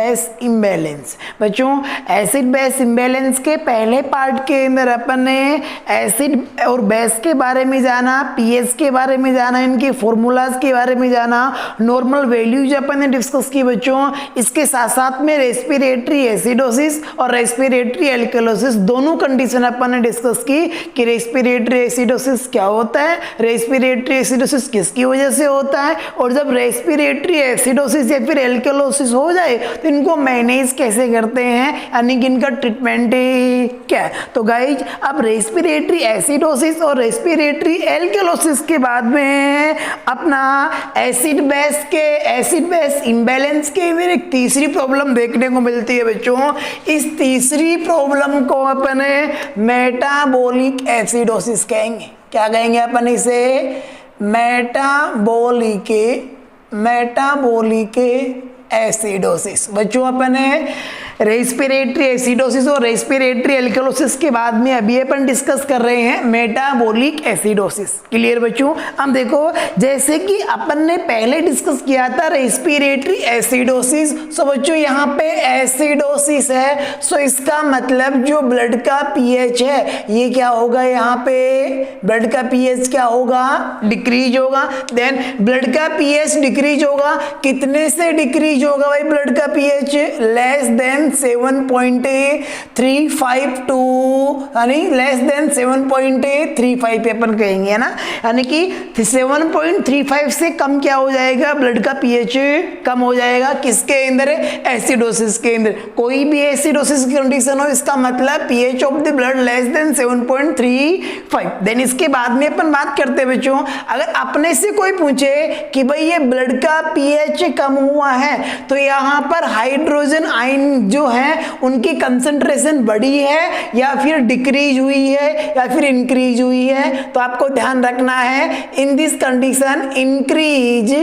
Base imbalance. बच्चों acid base imbalance के पहले पार्ट के अंदर अपन ने एसिड और बेस के बारे में जाना, पीएच के बारे में जाना, इनके फॉर्मूलाज के बारे में जाना, नॉर्मल वैल्यूज अपन ने डिस्कस की बच्चों। इसके साथ साथ में रेस्पिरेटरी एसिडोसिस और रेस्पिरेटरी एल्कलोसिस दोनों कंडीशन अपन ने डिस्कस की कि रेस्पिरेटरी एसिडोसिस क्या होता है, रेस्पिरेटरी एसिडोसिस किसकी वजह से होता है, और जब रेस्पिरेटरी एसिडोसिस या फिर एल्कलोसिस हो जाए तो इनको मैनेज कैसे करते हैं, यानी कि इनका ट्रीटमेंट क्या है। तो गाइज अब रेस्पिरेटरी एसिडोसिस और रेस्पिरेटरी एल्कलोसिस के बाद में अपना एसिड बेस इम्बैलेंस के अंदर एक तीसरी प्रॉब्लम देखने को मिलती है बच्चों। इस तीसरी प्रॉब्लम को अपन मेटाबॉलिक एसिडोसिस कहेंगे। क्या कहेंगे अपन इसे? Metabolic acidosis. बच्चों अपन रेस्पिरेटरी एसिडोसिस और रेस्पिरेटरी एल्कलोसिस के बाद में अभी अपन डिस्कस कर रहे हैं मेटाबॉलिक एसिडोसिस। क्लियर बच्चों? अब देखो जैसे कि अपन ने पहले डिस्कस किया था रेस्पिरेटरी एसिडोसिस। सो बच्चों यहाँ पे एसिडोसिस है, सो इसका मतलब जो ब्लड का पीएच है ये क्या होगा, यहाँ पे ब्लड का पीएच क्या होगा? डिक्रीज होगा। देन ब्लड का पीएच डिक्रीज होगा, कितने से डिक्रीज होगा भाई ब्लड का पीएच? लेस देन 7.352, यानी लेस देन 7.35 पे अपन कहेंगे ना, यानी कि 7.35 से कम क्या हो जाएगा? ब्लड का पीएच कम हो जाएगा। किसके अंदर? एसिडोसिस के अंदर। कोई भी एसिडोसिस की कंडीशन हो इसका मतलब pH of the blood less than 7.35। Then इसके बाद में अपन बात करते हैं बच्चों, अगर अपने से कोई पूछे कि भाई ये ब्लड का पीएच कम हुआ है तो यहाँ पर हाइड्रोजन आयन जो है उनकी कंसंट्रेशन बढ़ी है या फिर डिक्रीज हुई है या फिर इंक्रीज हुई है। तो आपको ध्यान रखना है in this condition increase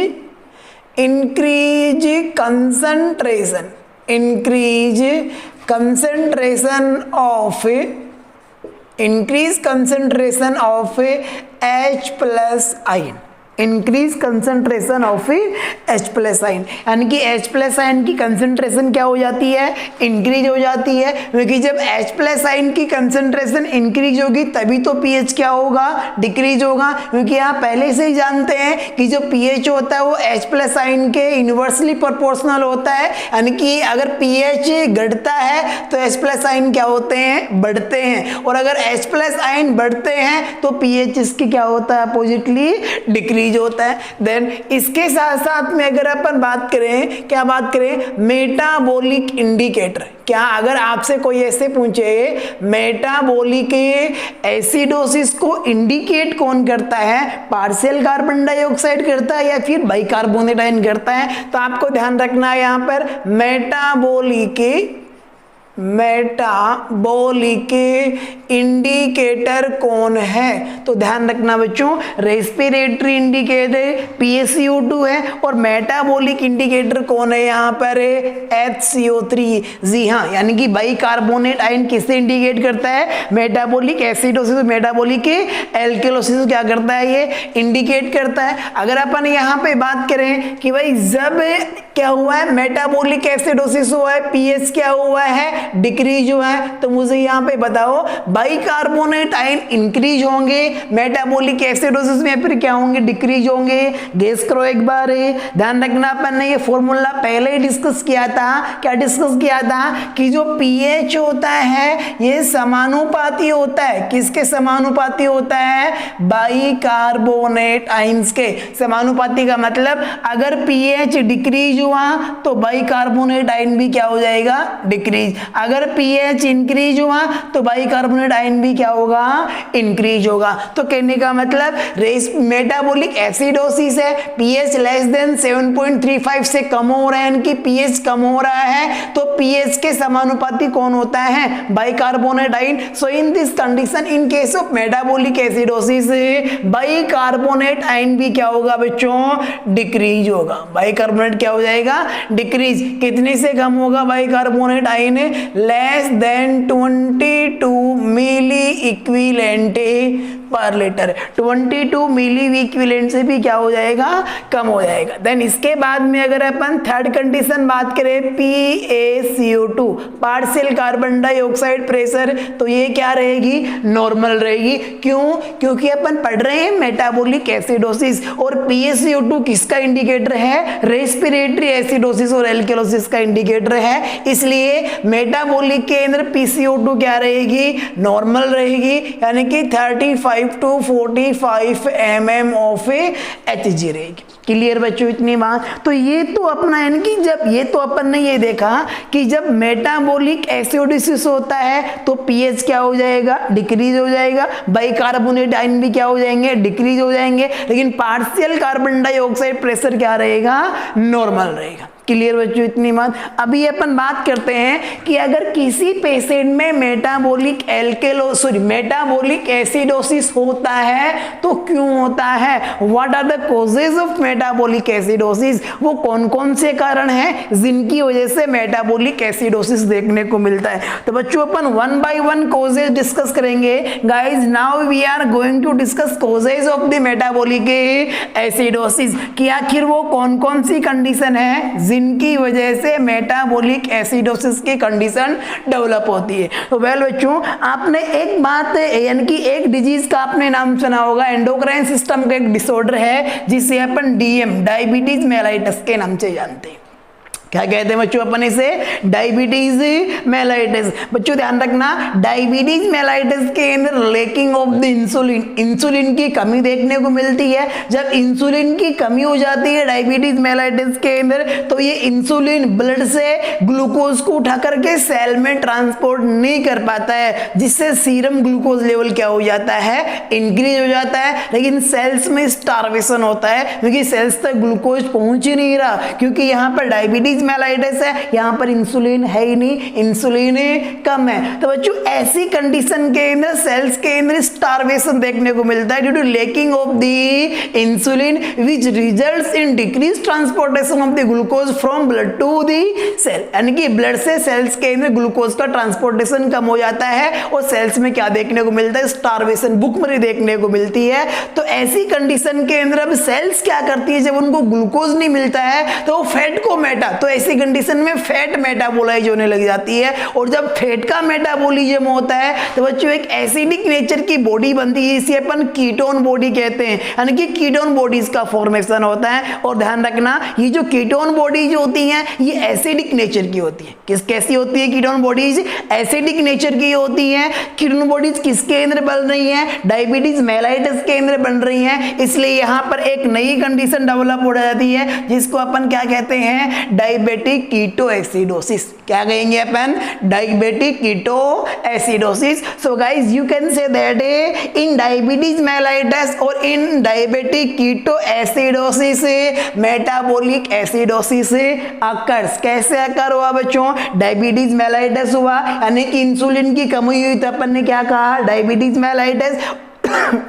concentration of H plus ion, increase concentration of H plus ion, यानी कि H प्लस आयन की कंसंट्रेशन क्या हो जाती है? इंक्रीज हो जाती है, क्योंकि जब H प्लस आयन की कंसंट्रेशन इंक्रीज होगी तभी तो pH क्या होगा? डिक्रीज होगा। क्योंकि आप पहले से ही जानते हैं कि जो pH होता है वो H प्लस आयन के इनवर्सली प्रोपोर्शनल होता है, यानी कि अगर pH घटता है तो H प्लस आयन क्या होते हैं? बढ़ते हैं, और अगर H प्लस आयन बढ़ते हैं तो pH इसकी क्या होता है? अपोजिटली डिक्रीज होता है। देन इसके साथ साथ में अगर अपन बात करें, क्या बात करें? Metabolic indicator. क्या अगर आपसे कोई ऐसे पूछे मेटाबॉलिक एसिडोसिस को इंडिकेट कौन करता है? पार्शियल कार्बन डाइऑक्साइड करता है या फिर बाइकार्बोनेट आयन करता है? तो आपको ध्यान रखना है यहाँ पर मेटाबॉलिक इंडिकेटर कौन है? तो ध्यान रखना बच्चों, रेस्पिरेटरी इंडिकेटर PaCO2 है और मेटाबॉलिक इंडिकेटर कौन है यहाँ पर? HCO3। जी हाँ, यानी कि बाइकार्बोनेट आयन किससे इंडिकेट करता है? मेटाबॉलिक एसिडोसिस, मेटाबॉलिक एल्कलोसिस क्या करता है? ये इंडिकेट करता है। अगर अपन यहाँ पे बात करें कि भाई जब क्या हुआ है? मेटाबॉलिक एसिडोसिस हुआ है, pH क्या हुआ है? डिक्रीज हुआ है, तो मुझे यहाँ पे बताओ बाइकार्बोनेट आयन इंक्रीज होंगे मेटाबॉलिक एसिडोसिस में, फिर क्या होंगे? डिक्रीज होंगे। गेस करो एक बार। ध्यान रखना अपन ने ये फॉर्मूला पहले ही डिस्कस किया था। क्या डिस्कस किया था? कि जो pH होता है ये समानुपाती होता है। किसके समानुपाती होता है? बाइकार्बोनेट आयंस के समानुपाती। का मतलब अगर pH डिक्रीज हुआ तो बाइकार्बोनेट आयन भी क्या हो जाएगा? डिक्रीज। अगर pH इंक्रीज हुआ तो बाइकार्बोनेट आयन भी क्या होगा? इंक्रीज होगा। तो कहने का मतलब मेटाबॉलिक एसिडोसिस है, pH लेस देन 7.35 से कम हो रहा है, यानी कि pH कम हो रहा है, तो pH के समानुपाती कौन होता है? Bicarbonate ion. So in this condition in case of metabolic acidosis bicarbonate ion भी क्या होगा बच्चों? डिक्रीज होगा। बाइकार्बोनेट क्या हो जाएगा? डिक्रीज। कितने से कम होगा बाइकार्बोनेट आयन? लेस देन 22 मिली इक्विवेलेंट पर लीटर, 22 मिली इक्विवेलेंट से भी क्या हो जाएगा, कम हो जाएगा। देन इसके बाद में अगर अपन थर्ड कंडीशन बात करें PaCO2 partial carbon dioxide pressure, तो ये क्या रहेगी, नॉर्मल रहेगी। क्यों, क्योंकि अपन पढ़ रहे हैं मेटाबॉलिक एसिडोसिस, और PaCO2 किसका इंडिकेटर है, रेस्पिरेटरी एसिडोसिस और एल्केलोसिस का इंडिकेटर है, इसलिए मेटाबॉलिक के अंदर PaCO2 क्या रहेगी, नॉर्मल रहेगी, यानी कि 35 to 45 mm ऑफ Hg रहेगी। क्लियर बच्चों इतनी बात। तो ये तो अपना यानी कि जब ये तो अपन ने ये देखा कि जब मेटाबॉलिक एसिडोसिस होता है तो पीएच क्या हो जाएगा, डिक्रीज हो जाएगा, बाइकार्बोनेट आयन भी क्या हो जाएंगे, डिक्रीज हो जाएंगे, लेकिन पार्शियल कार्बन डाइऑक्साइड प्रेशर क्या रहेगा, नॉर्मल रहेगा। क्लियर बच्चों इतनी बात। अभी अपन बात करते हैं कि अगर किसी पेशेंट में मेटाबॉलिक एसिडोसिस होता है तो क्यों होता है, what are the causes of metabolic acidosis, वो कौन कौन से कारण हैं जिनकी वजह से मेटाबॉलिक एसिडोसिस देखने को मिलता है। तो बच्चों अपन one by one causes discuss करेंगे। Guys now we are going to discuss causes of the metabolic acidosis, कि आखिर वो कौन कौन सी कंडीशन है जिनकी वजह से मेटाबॉलिक एसिडोसिस की कंडीशन डेवलप होती है। तो वेल बच्चों, आपने एक बात यानी कि एक डिजीज का आपने नाम सुना होगा, एंडोक्राइन सिस्टम का एक डिसऑर्डर है जिसे अपन डीएम डायबिटीज मेलाइटस के नाम से जानते हैं। क्या कहते हैं बच्चों अपन इसे, डायबिटीज मेलाइटिस। बच्चों ध्यान रखना, डायबिटीज मेलाइटिस के अंदर lacking of the insulin, insulin की कमी देखने को मिलती है। जब इंसुलिन की कमी हो जाती है डायबिटीज मेलाइटिस के अंदर, तो ये इंसुलिन ब्लड से ग्लूकोज को उठा करके सेल में ट्रांसपोर्ट नहीं कर पाता है, जिससे सीरम ग्लूकोज लेवल क्या हो जाता है, इंक्रीज हो जाता है। लेकिन सेल्स में स्टार्वेशन होता है क्योंकि सेल्स तक ग्लूकोज पहुंच ही नहीं रहा, क्योंकि यहाँ पर डायबिटीज मेलाइटिस है, यहां पर इंसुलिन है ही नहीं, इंसुलिन कम है। तो बच्चों ऐसी कंडीशन के अंदर सेल्स के अंदर स्टार्वेशन देखने को मिलता है due to lacking of the insulin which results in decrease transportation of the glucose from blood to the cell, यानी कि ब्लड से सेल्स के अंदर ग्लूकोज का ट्रांसपोर्टेशन कम हो जाता है और सेल्स में क्या देखने को मिलता है, स्टार्वेशन, भूखमरी देखने को मिलती है। तो ऐसी कंडीशन के अंदर अब सेल्स क्या करती है, जब उनको ग्लूकोज नहीं मिलता है तो फैट को तो ऐसी कंडीशन में फैट मेटाबोलाइज होने लग जाती है, और जब फैट का मेटाबॉलिज्म होता है तो बच्चों एक एसिडिक नेचर की बॉडी बनती है, इसे अपन कीटोन बॉडी कहते हैं, यानी कि कीटोन बॉडीज का फॉर्मेशन होता है। और ध्यान रखना, ये जो कीटोन बॉडीज होती हैं ये एसिडिक नेचर की होती है। कैसी होती है कीटोन बॉडीज, एसिडिक नेचर की होती है। कीटोन बॉडीज किसके अंदर बन रही है, डायबिटीज मेलाइटिस के अंदर बन रही है, इसलिए यहाँ पर एक नई कंडीशन डेवलप हो जाती है जिसको अपन क्या कहते हैं, डायबिटिक कीटो एसिडोसिस। क्या कहेंगे अपन, diabetic keto acidosis. So guys you can say that in diabetes mellitus और in diabetic keto acidosis metabolic acidosis occurs. कैसे अकर हुआ बच्चों, डायबिटीज मेलाइटिस हुआ यानी कि इंसुलिन की कमी हुई तो अपन ने क्या कहा, डायबिटीज मेलाइटिस।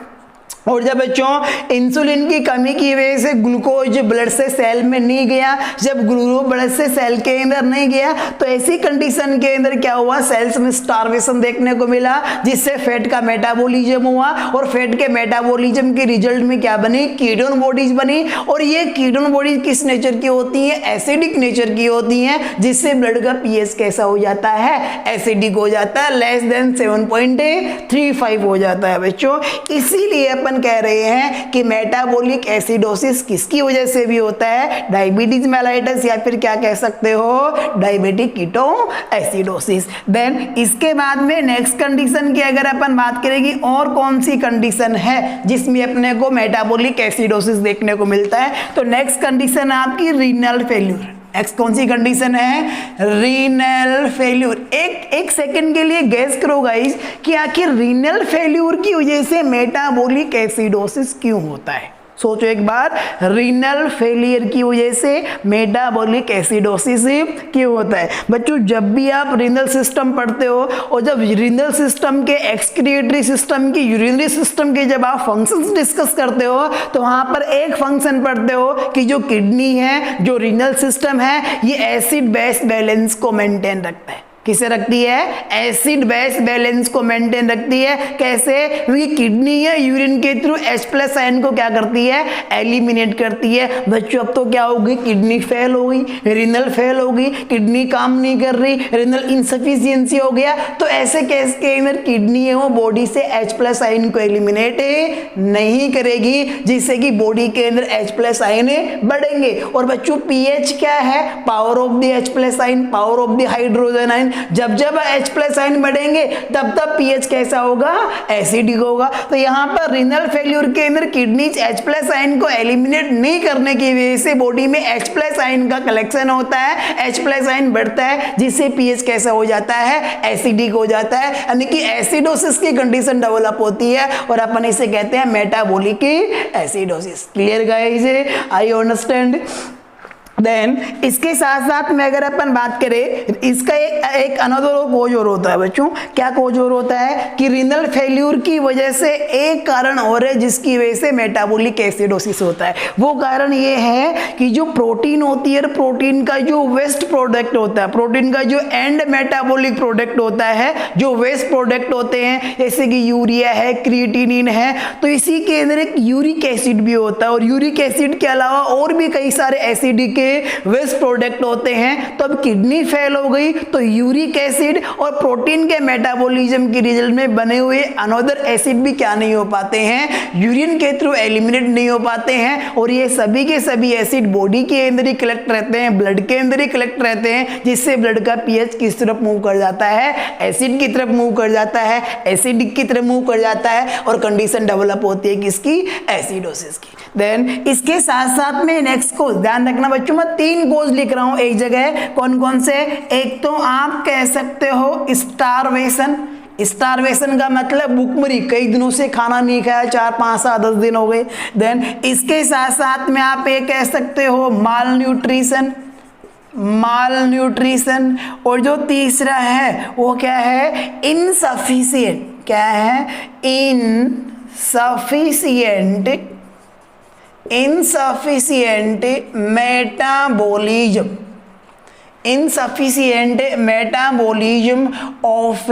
और जब बच्चों इंसुलिन की कमी की वजह से ग्लूकोज ब्लड से सेल में नहीं गया, जब ग्लूकोज ब्लड से सेल के अंदर नहीं गया तो ऐसी कंडीशन के अंदर क्या हुआ, सेल्स में स्टार्वेशन देखने को मिला, जिससे फैट का मेटाबॉलिज्म हुआ, और फैट के मेटाबॉलिज्म के रिजल्ट में क्या बनी, कीटोन बॉडीज बनी। और ये कीटोन बॉडीज किस नेचर की होती है, एसिडिक नेचर की होती हैं, जिससे ब्लड का पीएच कैसा हो जाता है, एसिडिक हो जाता है, लेस देन 7.35 हो जाता है बच्चों। इसीलिए अपन कह रहे हैं कि मेटाबॉलिक एसिडोसिस किसकी वजह से भी होता है, डायबिटीज मेलाइटिस, या फिर क्या कह सकते हो, डायबिटिक कीटो एसिडोसिस। देन इसके बाद में नेक्स्ट कंडीशन की अगर अपन बात करेंगे, और कौन सी कंडीशन है जिसमें अपने को मेटाबॉलिक एसिडोसिस देखने को मिलता है, तो नेक्स्ट कंडीशन है आपकी रीनल फेल्यूर। नेक्स्ट कौन सी कंडीशन है, रीनल फेल्यूर। एक सेकंड के लिए गैस करो गाइस कि आखिर रीनल फेल्यूर की वजह से मेटाबॉलिक एसिडोसिस क्यों होता है। सोचो एक बार, रीनल फेलियर की वजह से मेटाबॉलिक एसिडोसिस क्यों होता है। बच्चों जब भी आप रीनल सिस्टम पढ़ते हो और जब रीनल सिस्टम के, एक्सक्रीटरी सिस्टम की, यूरिनरी सिस्टम के जब आप फंक्शंस डिस्कस करते हो तो वहां पर एक फंक्शन पढ़ते हो कि जो किडनी है, जो रीनल सिस्टम है, ये एसिड बेस बैलेंस को मेंटेन रखता है। किसे रखती है? एसिड बेस बैलेंस को मेंटेन रखती है। कैसे? क्योंकि किडनी है यूरिन के थ्रू H+ आयन को क्या करती है? एलिमिनेट करती है। बच्चों अब तो क्या होगी? किडनी फेल हो गई, रिनल फेल हो गई, किडनी काम नहीं कर रही, रिनल इनसफिशियंसी हो गया। तो ऐसे केस के अंदर किडनी है वो बॉडी से H+ आयन को एलिमिनेट नहीं करेगी, जिससे कि बॉडी के अंदर H+ आयन बढ़ेंगे। और बच्चों पीएच क्या है? Power of the H+ ion, power of the hydrogen ion. जब जब H+ आयन बढ़ेंगे तब तब पीएच कैसा होगा? एसिडिक होगा। तो यहाँ पर रिनल फेल्यूर के अंदर किडनी H+ आयन को एलिमिनेट नहीं करने की वजह से बॉडी में H+ आयन का कलेक्शन होता है, H+ आयन बढ़ता है, जिससे पीएच कैसा हो जाता है? एसिडिक हो जाता है, यानी कि एसिडोसिस की कंडीशन डेवलप होती है और अपन इसे कहते हैं metabolic acidosis. Clear guys? I understand. Then इसके साथ साथ में अगर अपन बात करें, इसका एक अनदर कोज और होता है बच्चों। क्या कोज और होता है? कि रिनल फेल्यूर की वजह से एक कारण और है जिसकी वजह से मेटाबॉलिक एसिडोसिस होता है। वो कारण ये है कि जो प्रोटीन होती है, प्रोटीन का जो वेस्ट प्रोडक्ट होता है, प्रोटीन का जो एंड मेटाबॉलिक प्रोडक्ट होता है, जो वेस्ट प्रोडक्ट होते हैं जैसे कि यूरिया है, क्रिएटिनिन है, तो इसी के अंदर एक यूरिक एसिड भी होता है। और यूरिक एसिड के अलावा और भी कई सारे एसिड के वेस्ट प्रोडक्ट होते हैं। तो अब किडनी फेल हो गई तो यूरिक एसिड और प्रोटीन के मेटाबॉलिज्म के रिजल्ट में बने हुए अनदर एसिड भी क्या नहीं हो पाते हैं? यूरिन के थ्रू एलिमिनेट नहीं हो पाते हैं। और ये सभी के सभी एसिड बॉडी के अंदर ही कलेक्ट रहते हैं, ब्लड के अंदर ही कलेक्ट रहते हैं, जिससे ब्लड का पीएच किस तरफ मूव कर जाता है? एसिड की तरफ मूव कर जाता है, एसिडिक की तरफ मूव कर जाता है और कंडीशन डेवलप होती है किसकी? एसिडोसिस की। देन इसके साथ साथ में नेक्स्ट कोज ध्यान रखना बच्चों, मैं 3 कोज लिख रहा हूं एक जगह। कौन कौन से? एक तो आप कह सकते हो स्टारवेशन। स्टारवेशन का मतलब भूखमरी, कई दिनों से खाना नहीं खाया, 4, 5, 7, 10 दिन हो गए। देन इसके साथ साथ में आप ये कह सकते हो माल न्यूट्रिशन, माल न्यूट्रिशन। और जो तीसरा है वो क्या है? इनसफिशिएंट। क्या है? Insufficient metabolism, insufficient metabolism of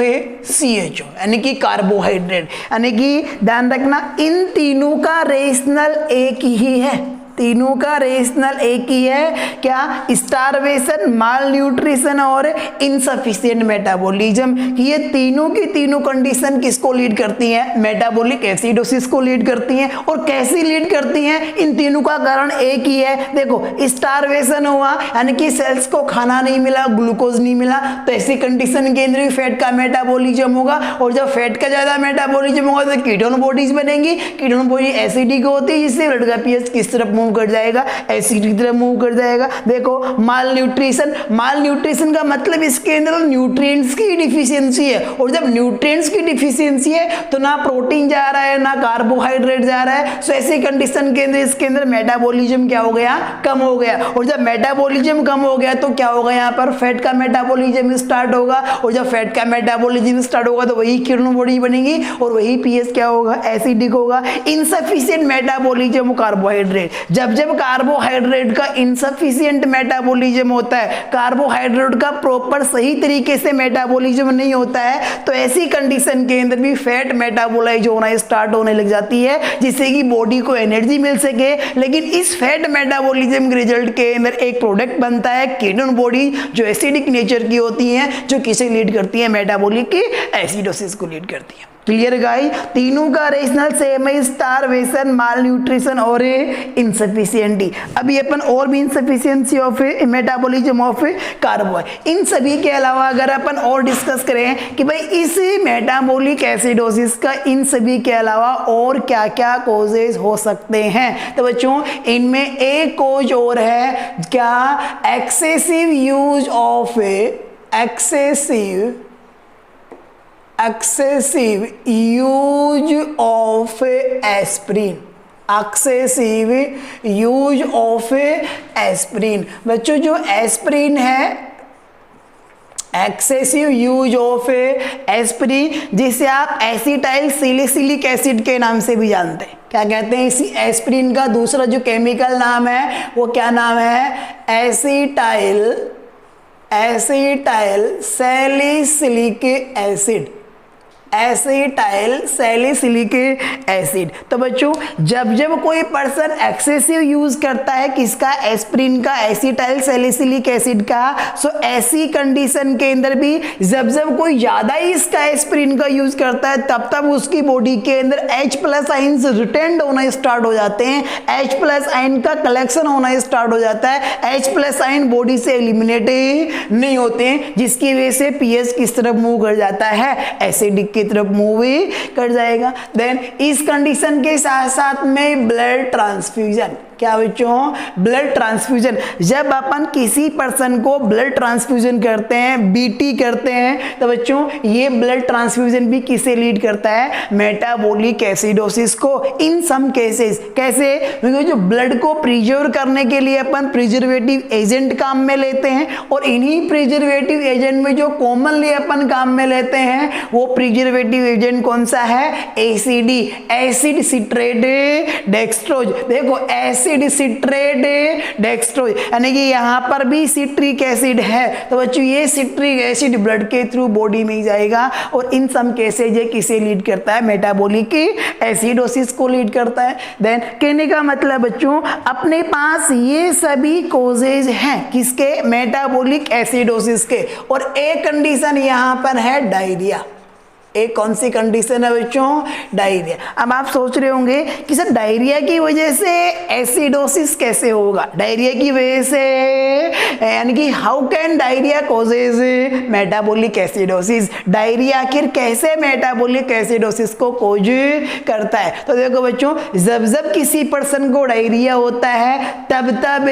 CHO यानी कि कार्बोहाइड्रेट। यानी कि ध्यान रखना इन तीनों का रेशनल एक ही है, तीनों का रेशनल एक ही है। क्या? स्टारवेशन, माल न्यूट्रिशन और इनसफिशिएंट मेटाबॉलिज्म। ये तीनों की तीनों कंडीशन किसको लीड करती हैं? मेटाबॉलिक एसिडोसिस को लीड करती हैं। और कैसी लीड करती हैं? इन तीनों का कारण एक ही है। देखो स्टारवेशन हुआ यानी कि सेल्स को खाना नहीं मिला, ग्लूकोज नहीं मिला, तो ऐसी कंडीशन के अंदर फैट का मेटाबॉलिज्म होगा। और जब फैट का ज्यादा मेटाबॉलिज्म होगा तो कीटोन बॉडीज बनेंगी, कीटोन बॉडी एसिडिक होती है, जिससे ब्लड का पीएच किस तरफ मूव कर जाएगा? एसिड की तरफ मूव कर जाएगा। देखो माल न्यूट्रिशन, माल न्यूट्रिशन का मतलब इसके अंदर न्यूट्रिएंट्स की डिफिशियंसी है। और जब न्यूट्रिएंट्स की डिफिशियंसी है तो ना प्रोटीन जा रहा है ना कार्बोहाइड्रेट जा रहा है। सो ऐसी कंडीशन के अंदर इसके अंदर मेटाबॉलिज्म क्या हो गया? कम हो गया। और जब मेटाबॉलिज्म कम हो गया तो क्या होगा? यहाँ पर फैट का मेटाबॉलिज्म स्टार्ट होगा। और जब फैट का मेटाबॉलिज्म स्टार्ट होगा तो वही कीटोन बॉडी बनेगी और वही पीएच क्या होगा? एसिडिक होगा। इनसफिशिएंट मेटाबॉलिज्म कार्बोहाइड्रेट, जब कार्बोहाइड्रेट का इनसफिशिएंट मेटाबॉलिज्म होता है, कार्बोहाइड्रेट का प्रॉपर सही तरीके से मेटाबॉलिज्म नहीं होता है, तो ऐसी कंडीशन के अंदर भी फैट मेटाबोलाइज होना स्टार्ट होने लग जाती है, जिससे कि बॉडी को एनर्जी मिल सके। लेकिन इस फैट मेटाबॉलिज्म के रिजल्ट के अंदर एक प्रोडक्ट बनता है कीटोन बॉडी, जो एसिडिक नेचर की होती है, जो किसे लीड करती है? मेटाबॉलिक एसिडोसिस को लीड करती है। Clear guys? तीनों का रेशनल सेम है, स्टारवेशन, माल न्यूट्रिशन और इनसफिशिएंटी। अभी अपन और भी insufficiency of metabolism of carbohydrate, इन सभी के अलावा अगर अपन और डिस्कस करें कि भाई इस मेटाबॉलिक एसिडोसिस का इन सभी के अलावा और क्या क्या कॉजेज हो सकते हैं, तो बच्चों इनमें एक कॉज और है। क्या? Excessive use of excessive use of aspirin, excessive use of aspirin। बच्चों जो एस्प्रिन है, एक्सेसिव यूज ऑफ एस्प्रिन, जिसे आप एसिटाइल सैलिसिलिक एसिड के नाम से भी जानते हैं। क्या कहते हैं? इसी एस्प्रिन का दूसरा जो केमिकल नाम है वो क्या नाम है? Acetyl acetyl salicylic acid, acetyl salicylic acid. तो बच्चों जब जब कोई पर्सन एक्सेसिव यूज करता है किसका, एस्प्रिन का, एसिटाइल सैलिसिलिक एसिड का, सो ऐसी कंडीशन के अंदर भी जब जब कोई ज्यादा ही इसका एस्प्रिन का यूज करता है तब तब उसकी बॉडी के अंदर H+ आयंस रिटेंड होना स्टार्ट हो जाते हैं, H+ आयन का कलेक्शन होना स्टार्ट हो जाता है, H+ आयन बॉडी से एलिमिनेट नहीं होते हैं, जिसकी वजह से pH किस तरफ मूव कर जाता है, एसिडिक की तरफ मूव कर जाएगा। देन इस कंडीशन के साथ साथ में ब्लड ट्रांसफ्यूजन, क्या बच्चों, ब्लड ट्रांसफ्यूजन, जब अपन किसी पर्सन को ब्लड ट्रांसफ्यूजन करते हैं, बीटी करते हैं, तो बच्चों ये ब्लड ट्रांसफ्यूजन भी किसे लीड करता है, मेटाबॉलिक एसिडोसिस को। इन सम केसेस कैसे, क्योंकि जो ब्लड को प्रिजर्व करने के लिए अपन प्रिजर्वेटिव एजेंट काम में लेते हैं, और इन्हीं प्रिजर्वेटिव एजेंट में जो कॉमनली अपन काम में लेते हैं वो प्रिजर्वेटिव एजेंट कौन सा है, एसिडी, एसिड सिट्रेट डेक्सट्रोज। देखो एसिड सिट्रेट डेक्सट्रोज, यानी कि यहाँ पर भी सिट्रिक एसिड है, तो बच्चों ये सिट्रिक एसिड ब्लड के थ्रू बॉडी में जाएगा, और इन सम केसेज ये किसे लीड करता है, मेटाबॉलिक एसिडोसिस को लीड करता है। देन कहने का मतलब बच्चों अपने पास ये सभी कॉजेज हैं किसके, मेटाबॉलिक एसिडोसिस के, और एक कंडीशन यहाँ पर है डायरिया। एक कौन सी कंडीशन है बच्चों, डायरिया। अब आप सोच रहे होंगे कि सर डायरिया की वजह से एसिडोसिस कैसे होगा, डायरिया की वजह से, यानी कि how can diarrhoea causes metabolic acidosis, diarrhoea आखिर कैसे मेटाबॉलिक एसिडोसिस को कॉज करता है। तो देखो बच्चों जब जब किसी पर्सन को डायरिया होता है तब तब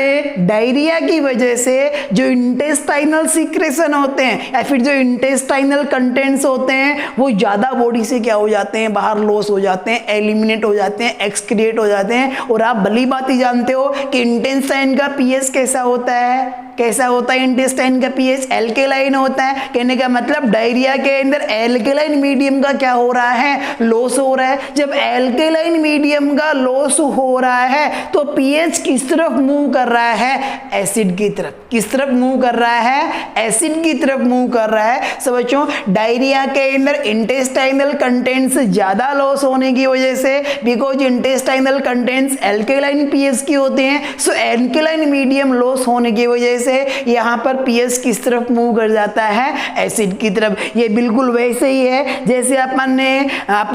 डायरिया की वजह से जो इंटेस्टाइनल सीक्रेशन होते हैं या फिर जो इंटेस्टाइनल कंटेंट्स होते हैं वो ज्यादा बॉडी से क्या हो जाते हैं, बाहर लॉस हो जाते हैं, एलिमिनेट हो जाते हैं, एक्सक्रिएट हो जाते हैं। और आप भली बात ही जानते हो कि इंटेस्टाइन का पीएच कैसा होता है, कैसा होता है इंटेस्टाइन का पीएच, एल्केलाइन होता है। कहने का मतलब डायरिया के अंदर एल्केलाइन मीडियम का क्या हो रहा है, लॉस हो रहा है। जब एल्केलाइन मीडियम का लॉस हो रहा है तो पीएच किस तरफ मूव कर रहा है, एसिड की तरफ। किस तरफ मूव कर रहा है, एसिड की तरफ मूव कर रहा है। सब बच्चों डायरिया के अंदर इंटेस्टाइनल कंटेंट्स ज्यादा लॉस होने की वजह से, because intestinal contents alkaline pH की होते हैं, सो एल्केलाइन मीडियम लॉस होने की वजह से यहाँ पर पीएच किस तरफ मूव कर जाता है, एसिड की तरफ। ये बिल्कुल वैसे ही है जैसे अपन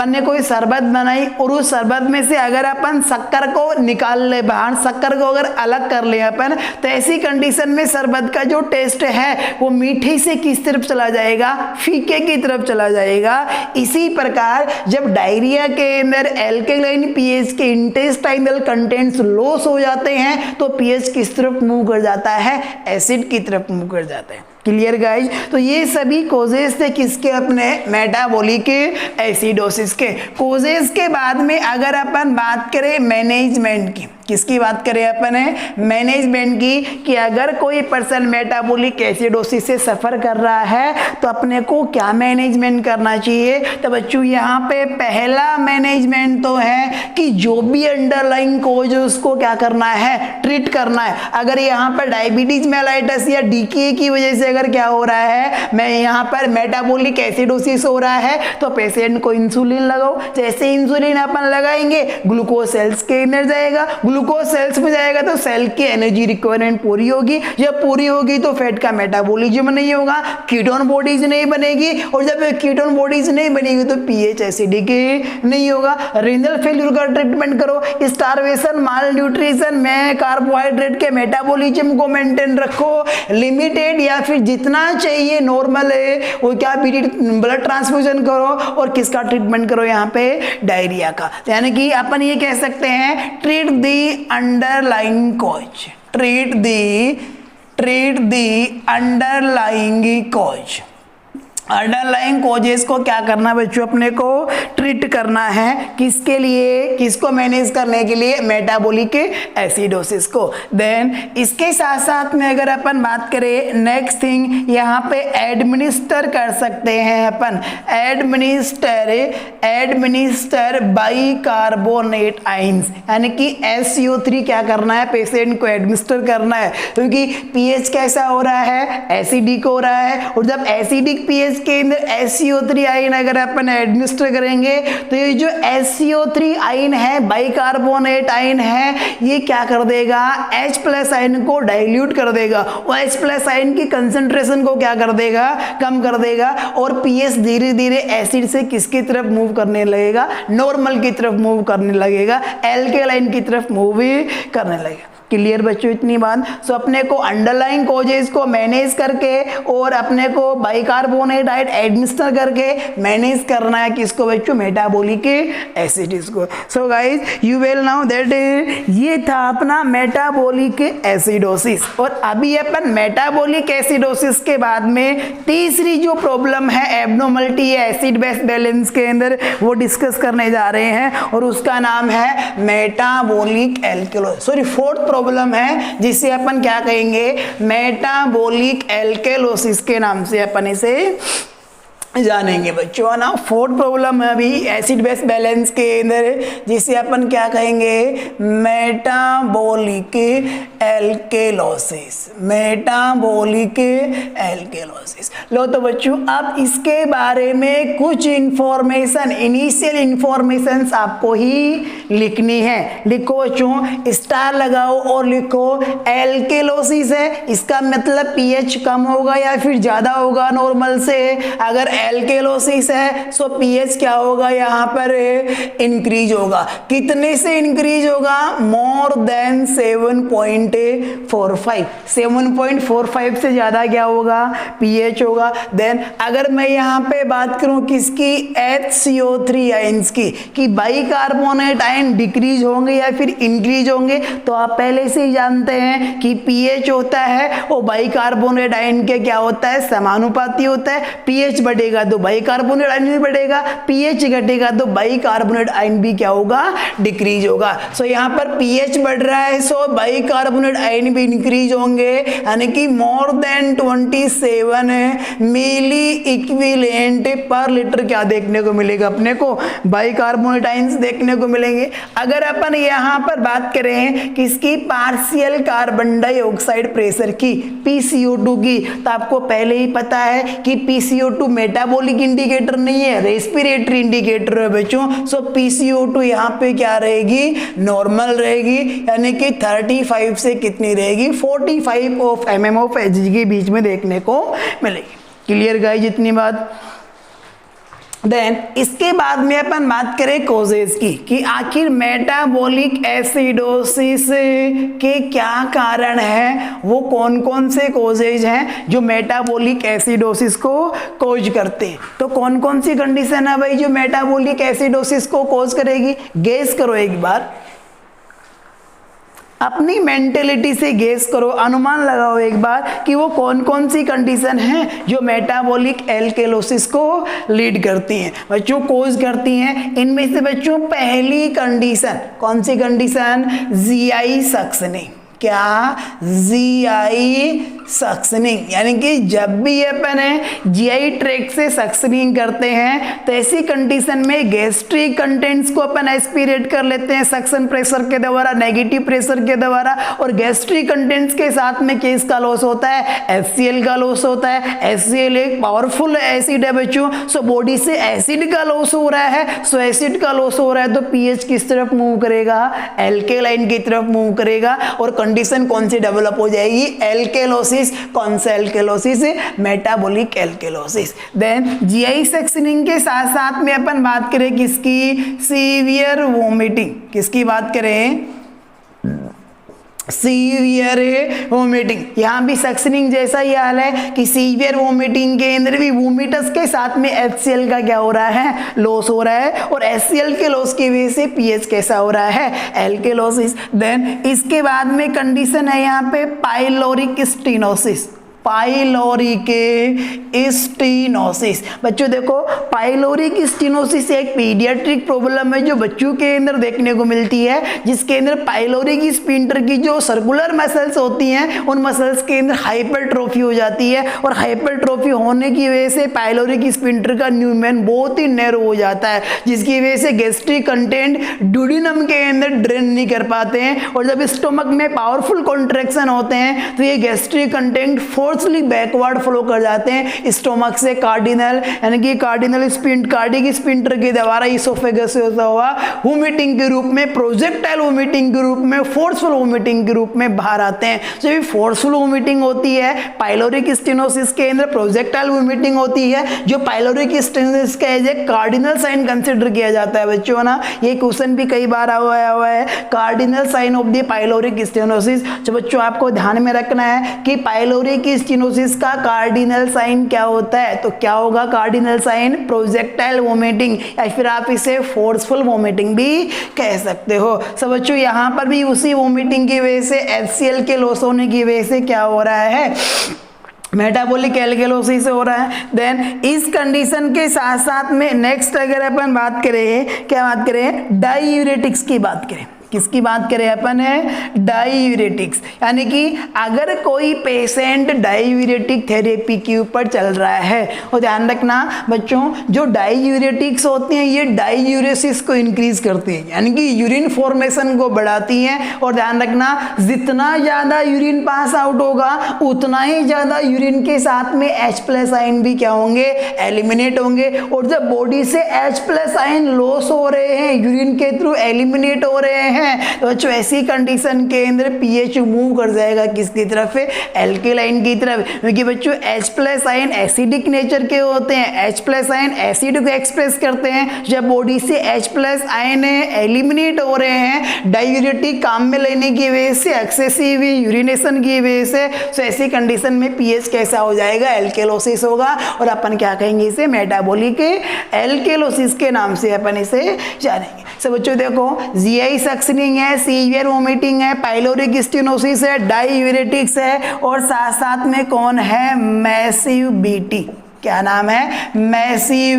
ने कोई शरबत बनाई और उस शरबत में से अगर अपन शक्कर को निकाल ले बाहर, शक्कर को अगर अलग कर ले अपन, तो ऐसी कंडीशन में शरबत का जो टेस्ट है वो मीठे से किस तरफ चला जाएगा, फीके की तरफ चला जाएगा। इसी प्रकार जब डायरिया के अंदर एल्केलाइन पीएच के इंटेस्टाइनल कंटेंट्स लॉस हो जाते हैं तो पीएच किस तरफ मूव कर जाता है, एसिड की तरफ मूव कर जाता है। Clear guys. तो ये सभी कोजेस थे किसके, अपने मेटाबॉलिक एसिडोसिस के। कोजेस के बाद में अगर अपन बात करें मैनेजमेंट की, किसकी बात करें अपन है, मैनेजमेंट की, कि अगर कोई पर्सन मेटाबॉलिक एसिडोसिस से सफर कर रहा है तो अपने को क्या मैनेजमेंट करना चाहिए। तो बच्चों यहाँ पे पहला मैनेजमेंट तो है कि जो भी अंडरलाइंग कोज है उसको क्या करना है, ट्रीट करना है। अगर यहाँ पर डायबिटीज मेलाइटस या डीके की वजह से अगर क्या हो रहा है, मैं यहाँ पर मेटाबॉलिक एसिडोसिस हो रहा है तो पेशेंट को इंसुलिन लगाओ। जैसे इंसुलिन अपन लगाएंगे ग्लूकोज सेल्स के अंदर जाएगा, ग्लूकोज सेल्स में जाएगा तो सेल की एनर्जी रिक्वायरमेंट पूरी होगी। जब पूरी होगी तो फैट का मेटाबॉलिज्म नहीं होगा, कीटोन बॉडीज नहीं बनेगी, और जब कीटोन बॉडीज नहीं बनेगी तो पीएच एसिडिक नहीं होगा। रीनल फेल्यूर का ट्रीटमेंट करो, स्टारवेशन, माल न्यूट्रिशन में कार्बोहाइड्रेट के मेटाबॉलिज्म को मेंटेन रखो, लिमिटेड या फिर जितना चाहिए नॉर्मल है वो क्या ब्लड ट्रांसफ्यूजन करो, और किसका ट्रीटमेंट करो यहाँ पे, डायरिया का। यानी कि अपन ये कह सकते हैं treat the underlying cause, treat the underlying cause. Underlying causes को क्या करना बच्चों, अपने को ट्रीट करना है, किसके लिए, किसको मैनेज करने के लिए, मेटाबॉलिक एसिडोसिस को। देन इसके साथ साथ में अगर अपन बात करें नेक्स्ट थिंग, यहाँ पे एडमिनिस्टर कर सकते हैं अपन, एडमिनिस्टर बाइकार्बोनेट आइंस, यानी कि SCO3 क्या करना है, पेशेंट को एडमिनिस्टर करना है, क्योंकि पीएच कैसा हो रहा है, एसिडिक हो रहा है, और जब एसिडिक पीएच के अंदर SCO3 आयन अगर अपन एडमिनिस्टर करेंगे तो ये जो SCO3 आयन है, बाइकार्बोनेट आयन है, ये क्या कर देगा, H+ आयन को डाइल्यूट कर देगा, और H+ आयन की कंसंट्रेशन को क्या कर देगा, कम कर देगा, और पीएच धीरे धीरे एसिड से किसकी तरफ मूव करने लगेगा, नॉर्मल की तरफ मूव करने लगेगा, एल्केलाइन की तरफ मूव करने लगेगा। क्लियर बच्चों इतनी बात। सो अपने को अंडरलाइन कॉजेज को मैनेज करके और अपने को बाइकार्बोनेट आयन एडमिनिस्टर करके मैनेज करना है किसको बच्चों, मेटाबॉलिक एसिड्स को। So guys you will now that ये था अपना मेटाबॉलिक एसिडोसिस। और अभी अपन मेटाबॉलिक एसिडोसिस के बाद में तीसरी जो प्रॉब्लम है, एब्नॉर्मलिटी है एसिड बेस बैलेंस के अंदर, वो डिस्कस करने जा रहे हैं, और उसका नाम है metabolic alkalosis. Sorry, fourth problem है जिसे अपन क्या कहेंगे, मेटाबॉलिक एल्केलोसिस के नाम से अपन इसे जानेंगे बच्चों, है ना। फोर्थ प्रॉब्लम है अभी एसिड बेस बैलेंस के अंदर, जिसे अपन क्या कहेंगे, मेटाबॉलिक एल्केलोसिस, मेटाबॉलिक एल्केलोसिस। लो तो बच्चों अब इसके बारे में कुछ इंफॉर्मेशन, इनिशियल इंफॉर्मेशन आपको ही लिखनी है। लिखो बच्चों, स्टार लगाओ और लिखो एल्केलोसिस है, इसका मतलब पीएच कम होगा या फिर ज्यादा होगा नॉर्मल से। अगर एल्केलोसिस है सो पीएच क्या होगा, यहाँ पर इंक्रीज होगा। कितने से इंक्रीज होगा, मोर देन 7.45, 7.45 से ज्यादा क्या होगा, पीएच होगा। देन अगर मैं यहाँ पे बात करूं किसकी, HCO3 आयंस की, कि बाइकार्बोनेट आयन डिक्रीज होंगे या फिर इंक्रीज होंगे, तो आप पहले से ही जानते हैं कि पीएच होता है वो बाइकार्बोनेट आयन के क्या होता है, समानुपाती होता है। पीएच बढ़ेगा तो बाइकार्बोनेट आयन भी बढ़ेगा, पीएच घटेगा तो बाइकार्बोनेट आयन भी क्या होगा, डिक्रीज होगा। सो यहाँ पर पीएच बढ़ रहा है सो बाइकार्बोनेट आयन भी इंक्रीज होंगे, यानी कि मोर देन 27 मिली इक्विवेलेंट पर लीटर क्या देखने को मिलेगा, अपने को बाइकार्बोनेट आयंस देखने को मिलेंगे। अगर अपन यहाँ पर बात करें किसकी, पार्शियल कार्बन डाइऑक्साइड प्रेशर की, PCO2 की, तो आपको पहले ही पता है कि PCO2 मेटाबॉलिक इंडिकेटर नहीं है, रेस्पिरेटरी इंडिकेटर है बच्चों। सो PCO2 यहाँ पे क्या रहेगी, नॉर्मल रहेगी, यानी कि 35 से कितनी रहेगी, 45 mm ऑफ Hg के बीच में देखने को मिलेगी। क्लियर गाइस इतनी बात। देन इसके बाद में अपन बात करें कोजेस की, कि आखिर मेटाबॉलिक एसिडोसिस के क्या कारण हैं, वो कौन कौन से कोजेज हैं जो मेटाबॉलिक एसिडोसिस को कोज करते हैं। तो कौन कौन सी कंडीशन है भाई जो मेटाबॉलिक एसिडोसिस को कोज करेगी, गेस करो एक बार, अपनी मेंटेलिटी से गेस करो, अनुमान लगाओ एक बार कि वो कौन कौन सी कंडीशन हैं जो मेटाबॉलिक एल्केलोसिस को लीड करती हैं, बच्चों कोज करती हैं। इनमें से बच्चों पहली कंडीशन कौन सी कंडीशन, GI सक्शनिंग। क्या, GI सक्शनिंग, यानी कि जब भी अपन GI ट्रैक्ट से सक्शनिंग करते हैं तो ऐसी कंडीशन में गैस्ट्रिक कंटेंट्स को अपन एस्पिरेट कर लेते हैं सक्शन प्रेशर के द्वारा, नेगेटिव प्रेशर के द्वारा, और गैस्ट्रिक कंटेंट्स के साथ में किसका लॉस होता है, HCl का लॉस होता है। HCl एक पावरफुल एसिड है बच्चों, सो बॉडी से एसिड का लॉस हो रहा है, सो एसिड का लॉस हो रहा है तो पीएच किस तरफ मूव करेगा, एल्केलाइन की तरफ मूव करेगा, और कंडीशन कौन सी डेवलप हो जाएगी, एल्केलोसिस। कौन सा alkalosis, metabolic alkalosis. Then GI suctioning के साथ साथ में अपन बात करें किसकी, सीवियर वोमिटिंग, किसकी बात करें, सीवियर वोमिटिंग। यहाँ भी सक्शनिंग जैसा ही हाल है कि सीवियर वोमिटिंग के अंदर भी वोमिटस के साथ में HCl का क्या हो रहा है, लॉस हो रहा है, और HCl के लॉस की वजह से पीएच कैसा हो रहा है, एल्केलोसिस। देन इसके बाद में कंडीशन है यहाँ पे पाइलोरिक स्टेनोसिस, पाइलोरिक स्टेनोसिस। बच्चों देखो, पाइलोरिक स्टेनोसिस एक पीडियाट्रिक प्रॉब्लम है जो बच्चों के अंदर देखने को मिलती है, जिसके अंदर पाइलोरिक स्फिंक्टर की जो सर्कुलर मसल्स होती हैं उन मसल्स के अंदर हाइपरट्रोफी हो जाती है, और हाइपरट्रोफी होने की वजह से पाइलोरिक स्फिंक्टर का न्यूमेन बहुत ही नैरो हो जाता है, जिसकी वजह से गैस्ट्रिक कंटेंट ड्यूडेनम के अंदर ड्रेन नहीं कर पाते हैं, और जब स्टोमक में पावरफुल कॉन्ट्रैक्शन होते हैं तो ये गैस्ट्रिक कंटेंट फोर्सली बैकवर्ड फ्लो कर जाते हैं स्टोमक से कार्डिनल, यानी कि कार्डिनल कार्डिक स्फिंक्टर के द्वारा इसोफेगस से होता हुआ वोमिटिंग के रूप में, प्रोजेक्टाइल वोमिटिंग के रूप में, फोर्सफुल वोमिटिंग के रूप में बाहर आते हैं। जब ये फोर्सफुल वोमिटिंग होती है पाइलोरिक स्टेनोसिस के अंदर, प्रोजेक्टाइल वोमिटिंग होती है, जो पाइलोरिक स्टेनोसिस का as a cardinal sign consider किया जाता है बच्चों ना। ये क्वेश्चन भी कई बार आया हुआ है, cardinal sign of the pyloric stenosis. तो बच्चों आपको ध्यान में रखना है कि पाइलोरिक स्टेनोसिस का कार्डिनल साइन क्या होता है, तो क्या होगा कार्डिनल साइन? प्रोजेक्टाइल वोमिटिंग, या फिर आप इसे फोर्सफुल वोमिटिंग भी कह सकते हो। सब बच्चों यहाँ पर भी उसी वोमिटिंग की वजह से, HCl के लॉस होने की वजह से क्या हो रहा है? मेटाबॉलिक एल्केलोसिस हो रहा है। देन इस कंडीशन के साथ साथ में नेक्स्ट अगर अपन बात करें, क्या बात करें? डाईयूरेटिक्स की बात करें। किसकी बात करें अपन? है डाईयूरेटिक्स, यानी कि अगर कोई पेशेंट डाईयूरेटिक थेरेपी के ऊपर चल रहा है, और ध्यान रखना बच्चों, जो डाईयूरेटिक्स होती हैं ये डाईयूरेसिस को इंक्रीज करती हैं, यानी कि यूरिन फॉर्मेशन को बढ़ाती हैं। और ध्यान रखना, जितना ज़्यादा यूरिन पास आउट होगा उतना ही ज़्यादा यूरिन के साथ में H+ आयन भी क्या होंगे? एलिमिनेट होंगे। और जब बॉडी से H+ आयन लॉस हो रहे हैं, यूरिन के थ्रू एलिमिनेट हो रहे हैं, तो बच्चों ऐसी कंडीशन के अंदर पीएच मूव कर जाएगा किसकी तरफ? एल्केलाइन की तरफ, क्योंकि बच्चों H+ आयन एसिडिक नेचर के होते हैं, H+ आयन एसिड को एक्सप्रेस करते हैं। जब बॉडी से H+ आयन एलिमिनेट हो रहे हैं डायूरेटिक काम में लेने की वजह से, एक्सेसिव यूरिनेशन की वजह से, तो ऐसी कंडीशन में पीएच कैसा हो जाएगा? एल्केलोसिस होगा, और अपन क्या कहेंगे इसे? मेटाबॉलिक एल्केलोसिस के नाम से अपन इसे जानेंगे। सब बच्चों देखो, GI सक्शनिंग है, सीवियर वोमिटिंग है, पाइलोरिक स्टेनोसिस है, डाईयूरेटिक्स है, और साथ साथ में कौन है? Massive BT. क्या नाम है? Massive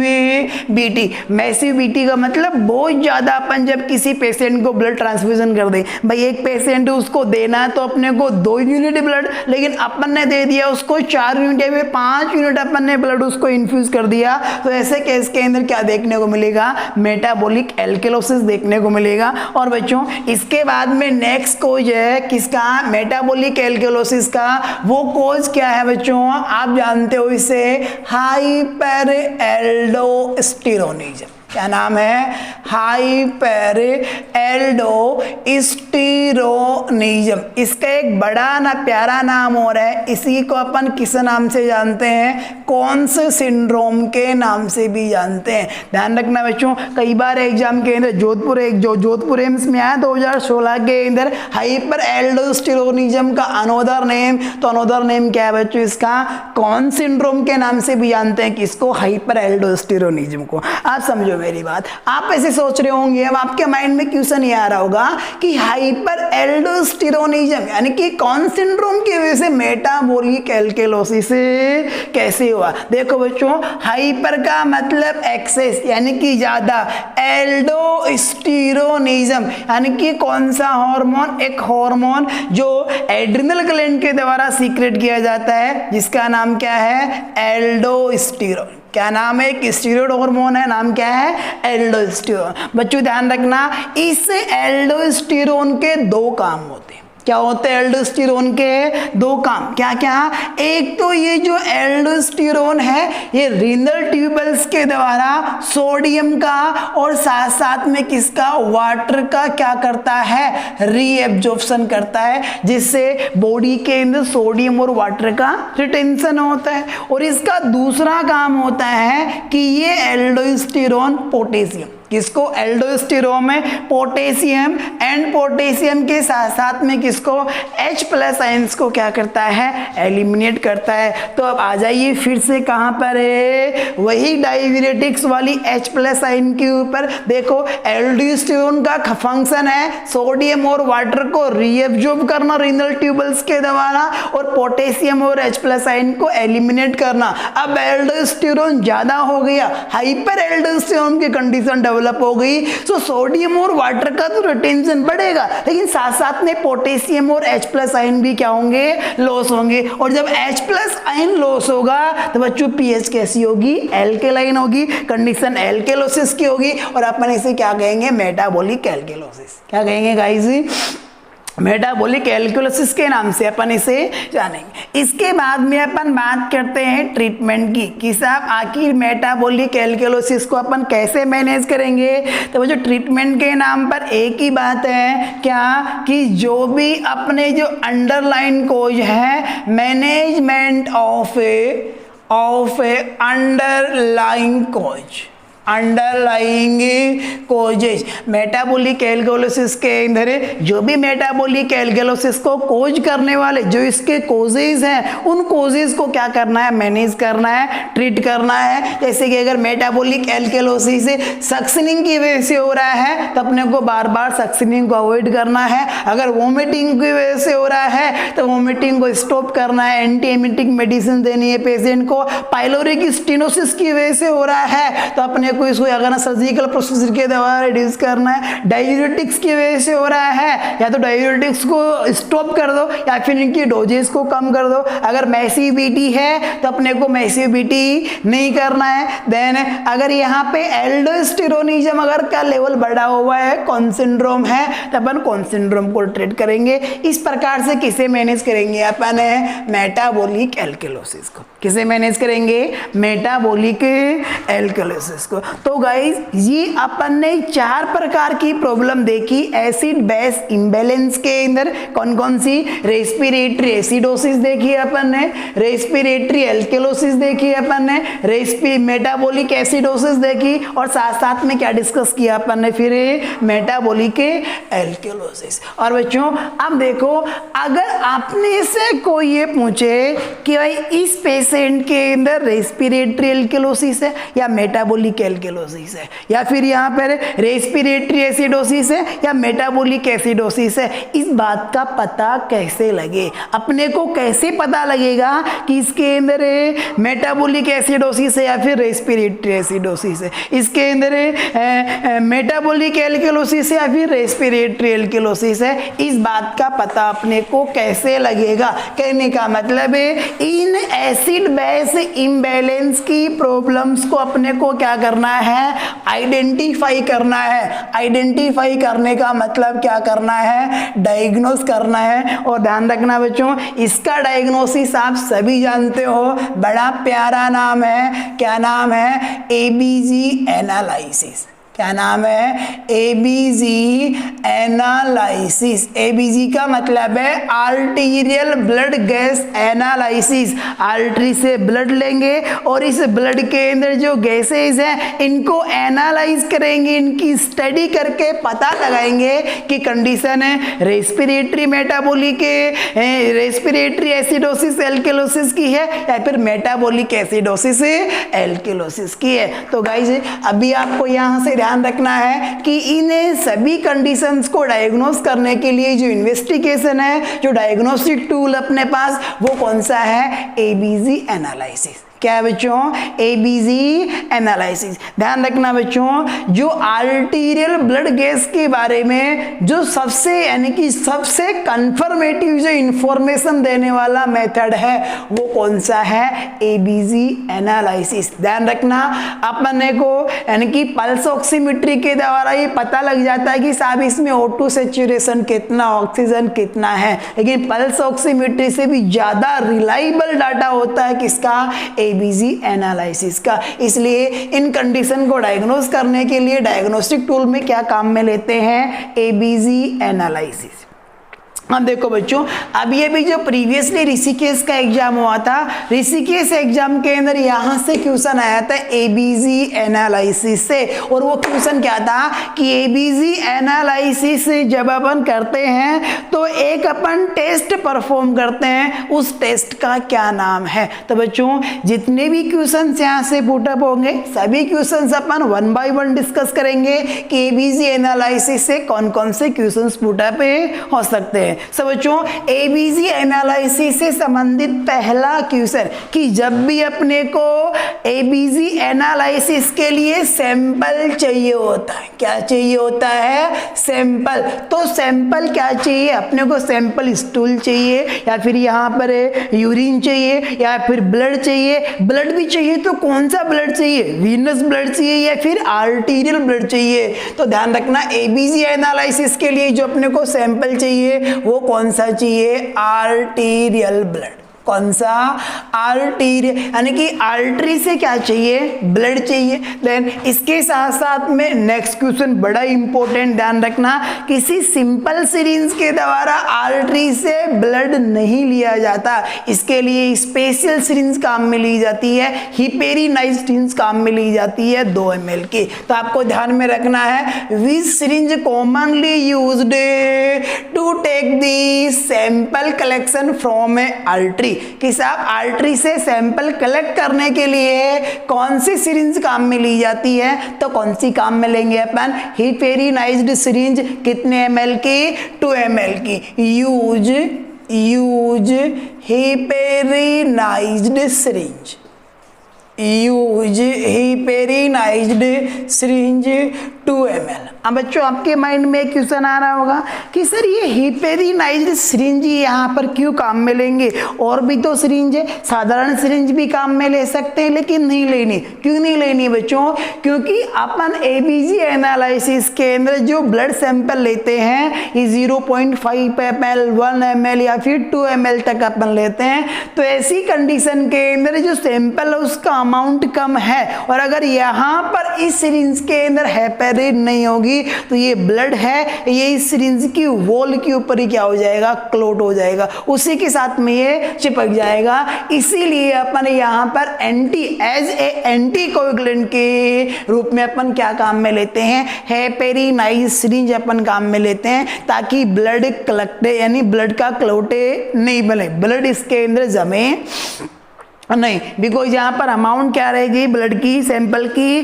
BT. मैसिव बीटी का मतलब बहुत ज़्यादा अपन जब किसी पेशेंट को ब्लड ट्रांसफ्यूजन कर दें, भाई एक पेशेंट उसको देना है तो अपने को 2 यूनिट ब्लड, लेकिन अपन ने दे दिया उसको 4 यूनिट या 5 यूनिट अपन ने ब्लड उसको इन्फ्यूज कर दिया, तो ऐसे केस के अंदर क्या देखने को मिलेगा? मेटाबॉलिक एल्केलोसिस देखने को मिलेगा। और बच्चों इसके बाद में नेक्स्ट कोज है किसका? मेटाबॉलिक एल्केलोसिस का। वो कोज क्या है बच्चों? आप जानते हो इसे, हाइपर एल्डोस्टेरोनिज्म। क्या नाम है? Hyper aldosteronism. इसका एक बड़ा ना प्यारा नाम हो रहा है, इसी को अपन किस नाम से जानते हैं? कॉन्स सिंड्रोम के नाम से भी जानते हैं। ध्यान रखना बच्चों, कई बार एग्जाम के अंदर जोधपुर एम्स में आया 2016 के अंदर हाइपर एल्डोस्टेरोनिज्म का अनोदर नेम, तो अनोदर नेम क्या है बच्चों इसका? कॉन्स सिंड्रोम के नाम से भी जानते हैं किसको? हाइपर एल्डोस्टेरोनिज्म को। आप समझो मेरी बात। आप ऐसे सोच रहे होंगे, अब आपके माइंड में क्वेश्चन ये आ रहा होगा कि हाइपर एल्डोस्टेरोनिज्म यानी कि कौन सिंड्रोम की वजह से मेटाबॉलिक एल्केलोसिस कैसे हुआ? देखो बच्चों, हाइपर का मतलब एक्सेस यानी कि ज्यादा, एल्डोस्टेरोनिज्म यानी कि कौन सा हार्मोन? एक हार्मोन जो एड्रिनल ग्लैंड के द्वारा सीक्रेट किया जाता है, जिसका नाम क्या है? एल्डोस्टेरोन। क्या नाम है? एक स्टीरॉयड हार्मोन है, नाम क्या है? एल्डोस्टेरोन। बच्चों ध्यान रखना, इस एल्डोस्टेरोन के 2 काम होते हैं। क्या होते हैं एल्डोस्टेरोन के? 2 काम। क्या क्या? एक तो ये जो एल्डोस्टेरोन है ये रीनल ट्यूबल्स के द्वारा सोडियम का और साथ साथ में किसका? वाटर का क्या करता है? रीएब्जॉर्प्शन करता है, जिससे बॉडी के अंदर सोडियम और वाटर का रिटेंशन होता है। और इसका दूसरा काम होता है कि ये एल्डोस्टेरोन पोटेशियम किसको, एल्डोस्टेरोन में पोटेशियम, एंड पोटेशियम के साथ साथ में किसको, H प्लस आयंस को क्या करता है, एलिमिनेट करता है। तो अब आ जाइए फिर से कहां पर है, वही डाययूरेटिक्स वाली H प्लस आयन के ऊपर। देखो एल्डोस्टेरोन का फंक्शन है सोडियम और वाटर को रीअब्जॉर्ब करना रीनल ट्यूबल्स के द्वारा, और पोटेशियम और H प्लस आयन को एलिमिनेट करना। अब एल्डोस्टेरोन ज्यादा हो गया, हाइपर एल्डोस्टेरोन की कंडीशन डेवलप हो गई, तो सोडियम और वाटर का तो रिटेंशन बढ़ेगा, लेकिन साथ साथ में पोटेशियम और H प्लस आयन भी क्या होंगे, लॉस होंगे। और जब H प्लस आयन लॉस होगा तो बच्चों पीएच कैसी होगी, एल्केलाइन होगी, कंडीशन एल्केलोसिस की होगी, और अपन इसे क्या कहेंगे, मेटाबॉलिक एल्केलोसिस। क्या कहेंगे गाइस, मेटाबॉलिक एल्केलोसिस के नाम से अपन इसे जानेंगे। इसके बाद में अपन बात करते हैं ट्रीटमेंट की, कि साहब आखिर मेटाबॉलिक एल्केलोसिस को अपन कैसे मैनेज करेंगे। तो वो जो ट्रीटमेंट के नाम पर एक ही बात है, क्या कि जो भी अपने जो अंडरलाइन कोज है, management of a underline cause, underlying causes. Metabolic alkalosis के अंदर जो भी मेटाबॉलिक एल्केलोसिस को कोज करने वाले जो इसके कोजेज हैं, उन कोजेज को क्या करना है, मैनेज करना है, ट्रीट करना है। जैसे कि अगर मेटाबॉलिक एल्केलोसिस सक्शनिंग की वजह से हो रहा है तो अपने को बार बार सक्शनिंग को अवॉइड करना है। अगर वोमिटिंग की वजह से हो रहा है तो वोमिटिंग को स्टॉप करना है, एंटी एमिटिक मेडिसिन देनी है पेशेंट को। पाइलोरिक स्टेनोसिस की वजह से हो रहा है तो अपने को इसको अगर सर्जिकल प्रोसीजर के द्वारा रिड्यूस करना है। डाययूरेटिक्स की वजह से हो रहा है, या तो डाययूरेटिक्स को स्टॉप कर दो या फिर इनकी डोजेस को कम कर दो। अगर मैसिविटी है तो अपने को मैसिविटी नहीं करना है। देन अगर यहाँ पे एल्डोस्टेरोनिज्म अगर का लेवल बढ़ा हुआ है, कॉन सिंड्रोम है, तो अपन कॉन सिंड्रोम को ट्रीट करेंगे। इस प्रकार से किसे मैनेज करेंगे अपन, मेटाबॉलिक एल्केलोसिस को। किसे मैनेज करेंगे, मेटाबॉलिक एल्केलोसिस को। तो गाइस ये अपन ने 4 प्रकार की प्रॉब्लम देखी एसिड बेस इम्बैलेंस के अंदर। कौन कौन सी, रेस्पिरेटरी एसिडोसिस देखी अपन ने, रेस्पिरेटरी एल्केलोसिस देखी अपन ने, मेटाबॉलिक एसिडोसिस देखी, और साथ साथ में क्या डिस्कस किया अपन ने, फिर मेटाबॉलिक एल्केलोसिस। और बच्चों अब देखो, अगर आपने से कोई ये पूछे कि भाई इस पेशेंट के अंदर रेस्पिरेटरी एल्केलोसिस है या मेटाबॉलिक एल्केलोसिस है, या फिर यहाँ पर रेस्पिरेटरी एसिडोसिस है या मेटाबॉलिक एसिडोसिस है, इस बात का पता कैसे लगे, अपने को कैसे पता लगेगा कि इसके अंदर मेटाबॉलिक एसिडोसिस है या फिर रेस्पिरेटरी एसिडोसिस है, इसके अंदर मेटाबॉलिक एल्केलोसिस है या फिर रेस्पिरेटरी एल्केलोसिस है, इस बात का पता अपने को कैसे लगेगा। कहने का मतलब है इन एसिड बेस इम्बैलेंस की प्रॉब्लम्स को अपने को क्या करना है, आइडेंटिफाई करना है। आइडेंटिफाई करने का मतलब क्या करना है, डायग्नोस करना है। और ध्यान रखना बच्चों, इसका डायग्नोसिस आप सभी जानते हो, बड़ा प्यारा नाम है। क्या नाम है, एबीजी एनालिसिस। क्या नाम है, एबीजी एनालिसिस। एबीजी का मतलब है arterial blood gas analysis. Artery से ब्लड लेंगे और इस ब्लड के अंदर जो गैसेज हैं इनको एनालाइज करेंगे, इनकी स्टडी करके पता लगाएंगे कि कंडीशन है respiratory metabolic, respiratory acidosis alkalosis की है या फिर मेटाबॉलिक एसिडोसिस एल्केलोसिस की है। तो गाइस अभी आपको यहाँ से ध्यान रखना है कि इन सभी कंडीशंस को डायग्नोस करने के लिए जो इन्वेस्टिगेशन है, जो डायग्नोस्टिक टूल अपने पास, वो कौन सा है, एबीजी एनालिसिस। क्या है बच्चों, एबीजी एनालिसिस। ध्यान रखना बच्चों, जो आर्टीरियल ब्लड गैस के बारे में जो सबसे यानी कि सबसे कंफर्मेटिव जो इंफॉर्मेशन देने वाला मेथड है वो कौन सा है, एबीजी एनालिसिस। ध्यान रखना, अपने को यानी कि पल्स ऑक्सीमेट्री के द्वारा ये पता लग जाता है कि साहब इसमें O2 सैचुरेशन कितना, ऑक्सीजन कितना है, लेकिन पल्स ऑक्सीमेट्री से भी ज्यादा रिलायबल डाटा होता है किसका, एबीजी एनालिसिस का। इसलिए इन कंडीशन को डायग्नोस करने के लिए डायग्नोस्टिक टूल में क्या काम में लेते हैं, एबीजी एनालिसिस। अब देखो बच्चों, अब ये भी जो प्रीवियसली ऋषिकेश का एग्जाम हुआ था, ऋषिकेश एग्जाम के अंदर यहाँ से क्वेश्चन आया था एबीजी एनालिसिस से। और वो क्वेश्चन क्या था कि एबीजी एनालिसिस जब अपन करते हैं तो एक अपन टेस्ट परफॉर्म करते हैं, उस टेस्ट का क्या नाम है। तो बच्चों जितने भी क्वेश्चन यहाँ से पुटअप होंगे सभी क्वेश्चन अपन 1 बाय 1 डिस्कस करेंगे कि एबीजी एनालिसिस से कौन कौन से क्वेश्चन पुटअप हो सकते हैं। सब बच्चों एबीजी एनालिसिस से संबंधित पहला क्वेश्चन कि जब भी अपने को एबीजी एनालिसिस के लिए सैंपल चाहिए होता है, क्या चाहिए होता है, सैंपल। तो सैंपल क्या चाहिए अपने को, सैंपल स्टूल चाहिए या फिर यहाँ पर यूरिन चाहिए या फिर ब्लड चाहिए। ब्लड भी चाहिए तो कौन सा ब्लड चाहिए, वीनस ब्लड चाहिए या फिर आर्टीरियल ब्लड चाहिए। तो ध्यान रखना एबीजी एनालिसिस के लिए जो अपने को सैंपल चाहिए वो कौन सा चाहिए, आर्टीरियल ब्लड। कौन सा, आर्टीरियल, यानी कि आर्टरी से क्या चाहिए, ब्लड चाहिए। देन इसके साथ साथ में नेक्स्ट क्वेश्चन बड़ा इंपॉर्टेंट, ध्यान रखना, किसी सिंपल सिरिंज के द्वारा आर्टरी से ब्लड नहीं लिया जाता, इसके लिए स्पेशल सिरिंज काम में ली जाती है, हिपेरिनाइज्ड सिरिंज काम में ली जाती है 2 ml की। तो आपको ध्यान में रखना है which syringe commonly used to take the sample collection from a artery, कि साहब आर्टरी से सैंपल कलेक्ट करने के लिए कौन सी सिरिंज काम में ली जाती है। तो कौन सी काम में लेंगे अपन, हिपेरिनाइज्ड सिरिंज, कितने ml की, 2 ml की। Use heparinised syringe, use heparinised syringe 2 ml। अब बच्चों आपके माइंड में एक क्वेश्चन आ रहा होगा कि सर ये हिपेरिनाइज्ड सिरिंज यहाँ पर क्यों काम में लेंगे, और भी तो सिरिंज है, साधारण सिरिंज भी काम में ले सकते हैं लेकिन नहीं लेनी। क्यों नहीं लेनी बच्चों, क्योंकि अपन एबीजी एनालिसिस के अंदर जो ब्लड सैंपल लेते हैं ये 0.5 ml, 1 ml या फिर 2 ml तक अपन लेते हैं। तो ऐसी कंडीशन के अंदर जो सैंपल है उसका अमाउंट कम है, और अगर यहाँ पर इस सिरिंज के अंदर हेपेरिन नहीं होगी तो ये ब्लड है, ये इस सिरिंज की वॉल के ऊपर ही क्या हो जाएगा, क्लोट हो जाएगा, उसी के साथ में ये चिपक जाएगा। इसीलिए अपन यहाँ पर एज ए एंटी कोएगुलेंट के रूप में अपन क्या काम में लेते हैं, हेपेरिनाइज्ड सिरिंज अपन काम में लेते हैं, ताकि ब्लड कलेक्टे यानी ब्लड का क्लोटे नहीं बने, ब्लड इसके अंदर जमे नहीं, बिकॉज यहाँ पर अमाउंट क्या रहेगी, ब्लड की सैंपल की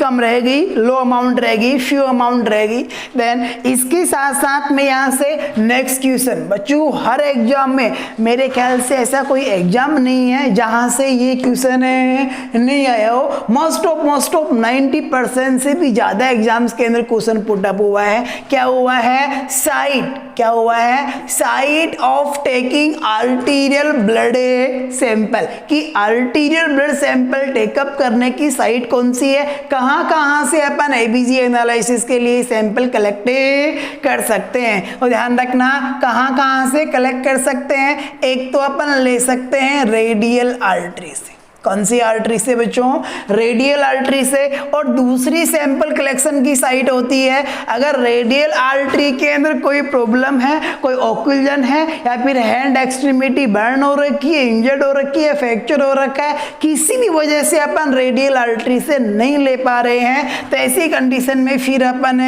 कम रहेगी, लो अमाउंट रहेगी, फ्यू अमाउंट रहेगी। देन इसके साथ साथ में यहाँ से नेक्स्ट क्वेश्चन, बच्चों हर एग्जाम में मेरे ख्याल से ऐसा कोई एग्जाम नहीं है जहाँ से ये क्वेश्चन नहीं आया हो। मोस्ट ऑफ 90% से भी ज़्यादा एग्जाम्स के अंदर क्वेश्चन पुटअप हुआ है। क्या हुआ है, साइट, क्या हुआ है, site of taking arterial blood sample, कि आर्टीरियल ब्लड सैंपल टेकअप करने की साइट कौन सी है, कहाँ से अपन एबीजी एनालिसिस के लिए सैंपल कलेक्ट कर सकते हैं। और ध्यान रखना कहाँ से कलेक्ट कर सकते हैं, एक तो अपन ले सकते हैं रेडियल आर्टरी से। कौन सी आर्टरी से बच्चों, रेडियल आर्टरी से। और दूसरी सैंपल कलेक्शन की साइट होती है, अगर रेडियल आर्टरी के अंदर कोई प्रॉब्लम है, कोई ऑक्लूजन है या फिर हैंड एक्सट्रीमिटी बर्न हो रखी है, इंजर्ड हो रखी है, फ्रैक्चर हो रखा है, किसी भी वजह से अपन रेडियल आर्टरी से नहीं ले पा रहे हैं, तो ऐसी कंडीशन में फिर अपन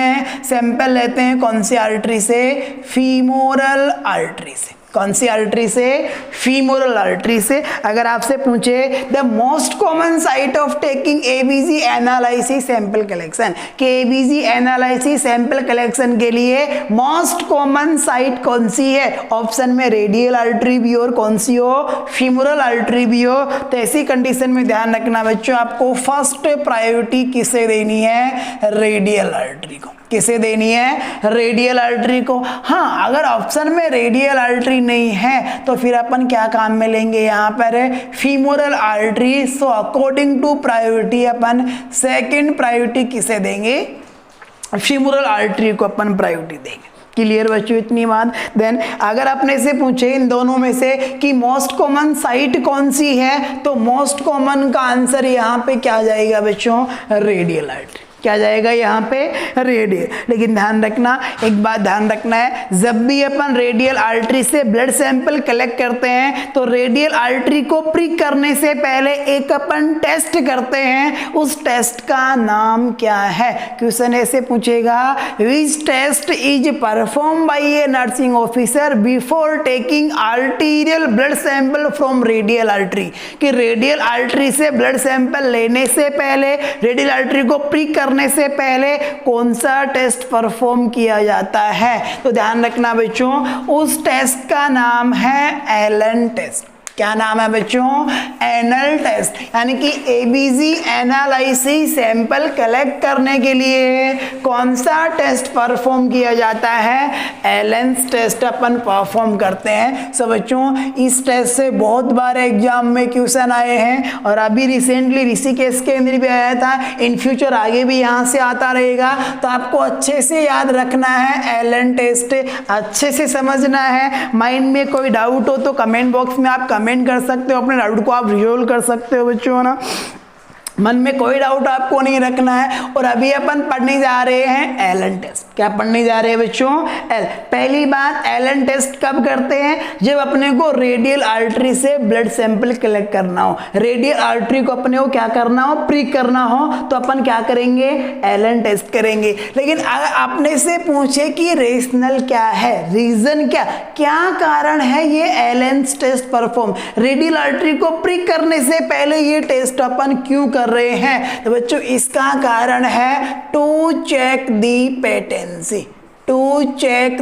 सैंपल लेते हैं कौन सी आर्टरी से, फीमोरल आर्टरी से। कौन सी आर्टरी से, फीमोरल आर्टरी से। अगर आपसे पूछे the most common site of taking ABG analysis sample collection, कि एबीजी एनालिसिस सैंपल कलेक्शन के लिए मोस्ट कॉमन साइट कौन सी है, ऑप्शन में रेडियल आर्टरी भी और कौन सी हो, फीमोरल आर्टरी भी हो। तो ऐसी कंडीशन में ध्यान रखना बच्चों, आपको फर्स्ट प्रायोरिटी किसे देनी है, रेडियल आर्टरी को। किसे देनी है, रेडियल आर्टरी को। हाँ, अगर ऑप्शन में रेडियल आर्टरी नहीं है तो फिर अपन क्या काम में लेंगे, यहाँ पर femoral artery. So according to priority अपन सेकंड प्रायोरिटी किसे देंगे, फीमोरल आर्टरी को अपन प्रायोरिटी देंगे। क्लियर बच्चों इतनी बात। देन अगर अपने से पूछे इन दोनों में से कि मोस्ट कॉमन साइट कौन सी है, तो मोस्ट कॉमन का आंसर यहाँ पे क्या जाएगा बच्चों, रेडियल आर्टरी। क्या जाएगा यहाँ पे, रेडियल। लेकिन ध्यान रखना, एक बात ध्यान रखना है, जब भी अपन रेडियल आर्टरी से ब्लड सैंपल कलेक्ट करते हैं तो रेडियल आर्टरी को प्रिक करने से पहले एक अपन टेस्ट करते हैं, उस टेस्ट का नाम क्या है। क्वेश्चन ऐसे पूछेगा, which test is perform by a nursing officer before taking arterial blood sample from radial artery, कि रेडियल आर्टरी से ब्लड सैंपल लेने से पहले, रेडियल आर्टरी को प्रिक करने से पहले कौन सा टेस्ट परफॉर्म किया जाता है। तो ध्यान रखना बच्चों, उस टेस्ट का नाम है एलन टेस्ट। क्या नाम है बच्चों, एनल टेस्ट, यानी कि एबीजी एनालिसिस सैंपल कलेक्ट करने के लिए कौन सा टेस्ट परफॉर्म किया जाता है, एलेन्स टेस्ट अपन परफॉर्म करते हैं। सो बच्चों, इस टेस्ट से बहुत बार एग्जाम में क्वेश्चन आए हैं और अभी रिसेंटली ऋषिकेश के अंदर भी आया था, इन फ्यूचर आगे भी यहाँ से आता रहेगा। तो आपको अच्छे से याद रखना है, एलन टेस्ट अच्छे से समझना है। माइंड में कोई डाउट हो तो कमेंट बॉक्स में आप कमेंट कर सकते हो, अपने डाउट को आप रिजोल्व कर सकते हो बच्चों ना, मन में कोई डाउट आपको नहीं रखना है। और अभी अपन पढ़ने जा रहे हैं एलन टेस्ट। क्या पढ़ने जा रहे हैं बच्चों, पहली बात, एलन टेस्ट कब करते हैं, जब अपने को रेडियल आर्टरी से ब्लड सैंपल कलेक्ट करना हो, रेडियल आर्टरी को अपने को क्या करना हो, प्रिक करना हो, तो अपन क्या करेंगे, एलन टेस्ट करेंगे। लेकिन अगर आपने से पूछे कि रेशनल क्या है, रीजन क्या कारण है ये Allen test perform, radial artery को प्रिक करने से पहले ये टेस्ट अपन क्यों कर रहे हैं, तो बच्चों इसका कारण है to check the patency, to check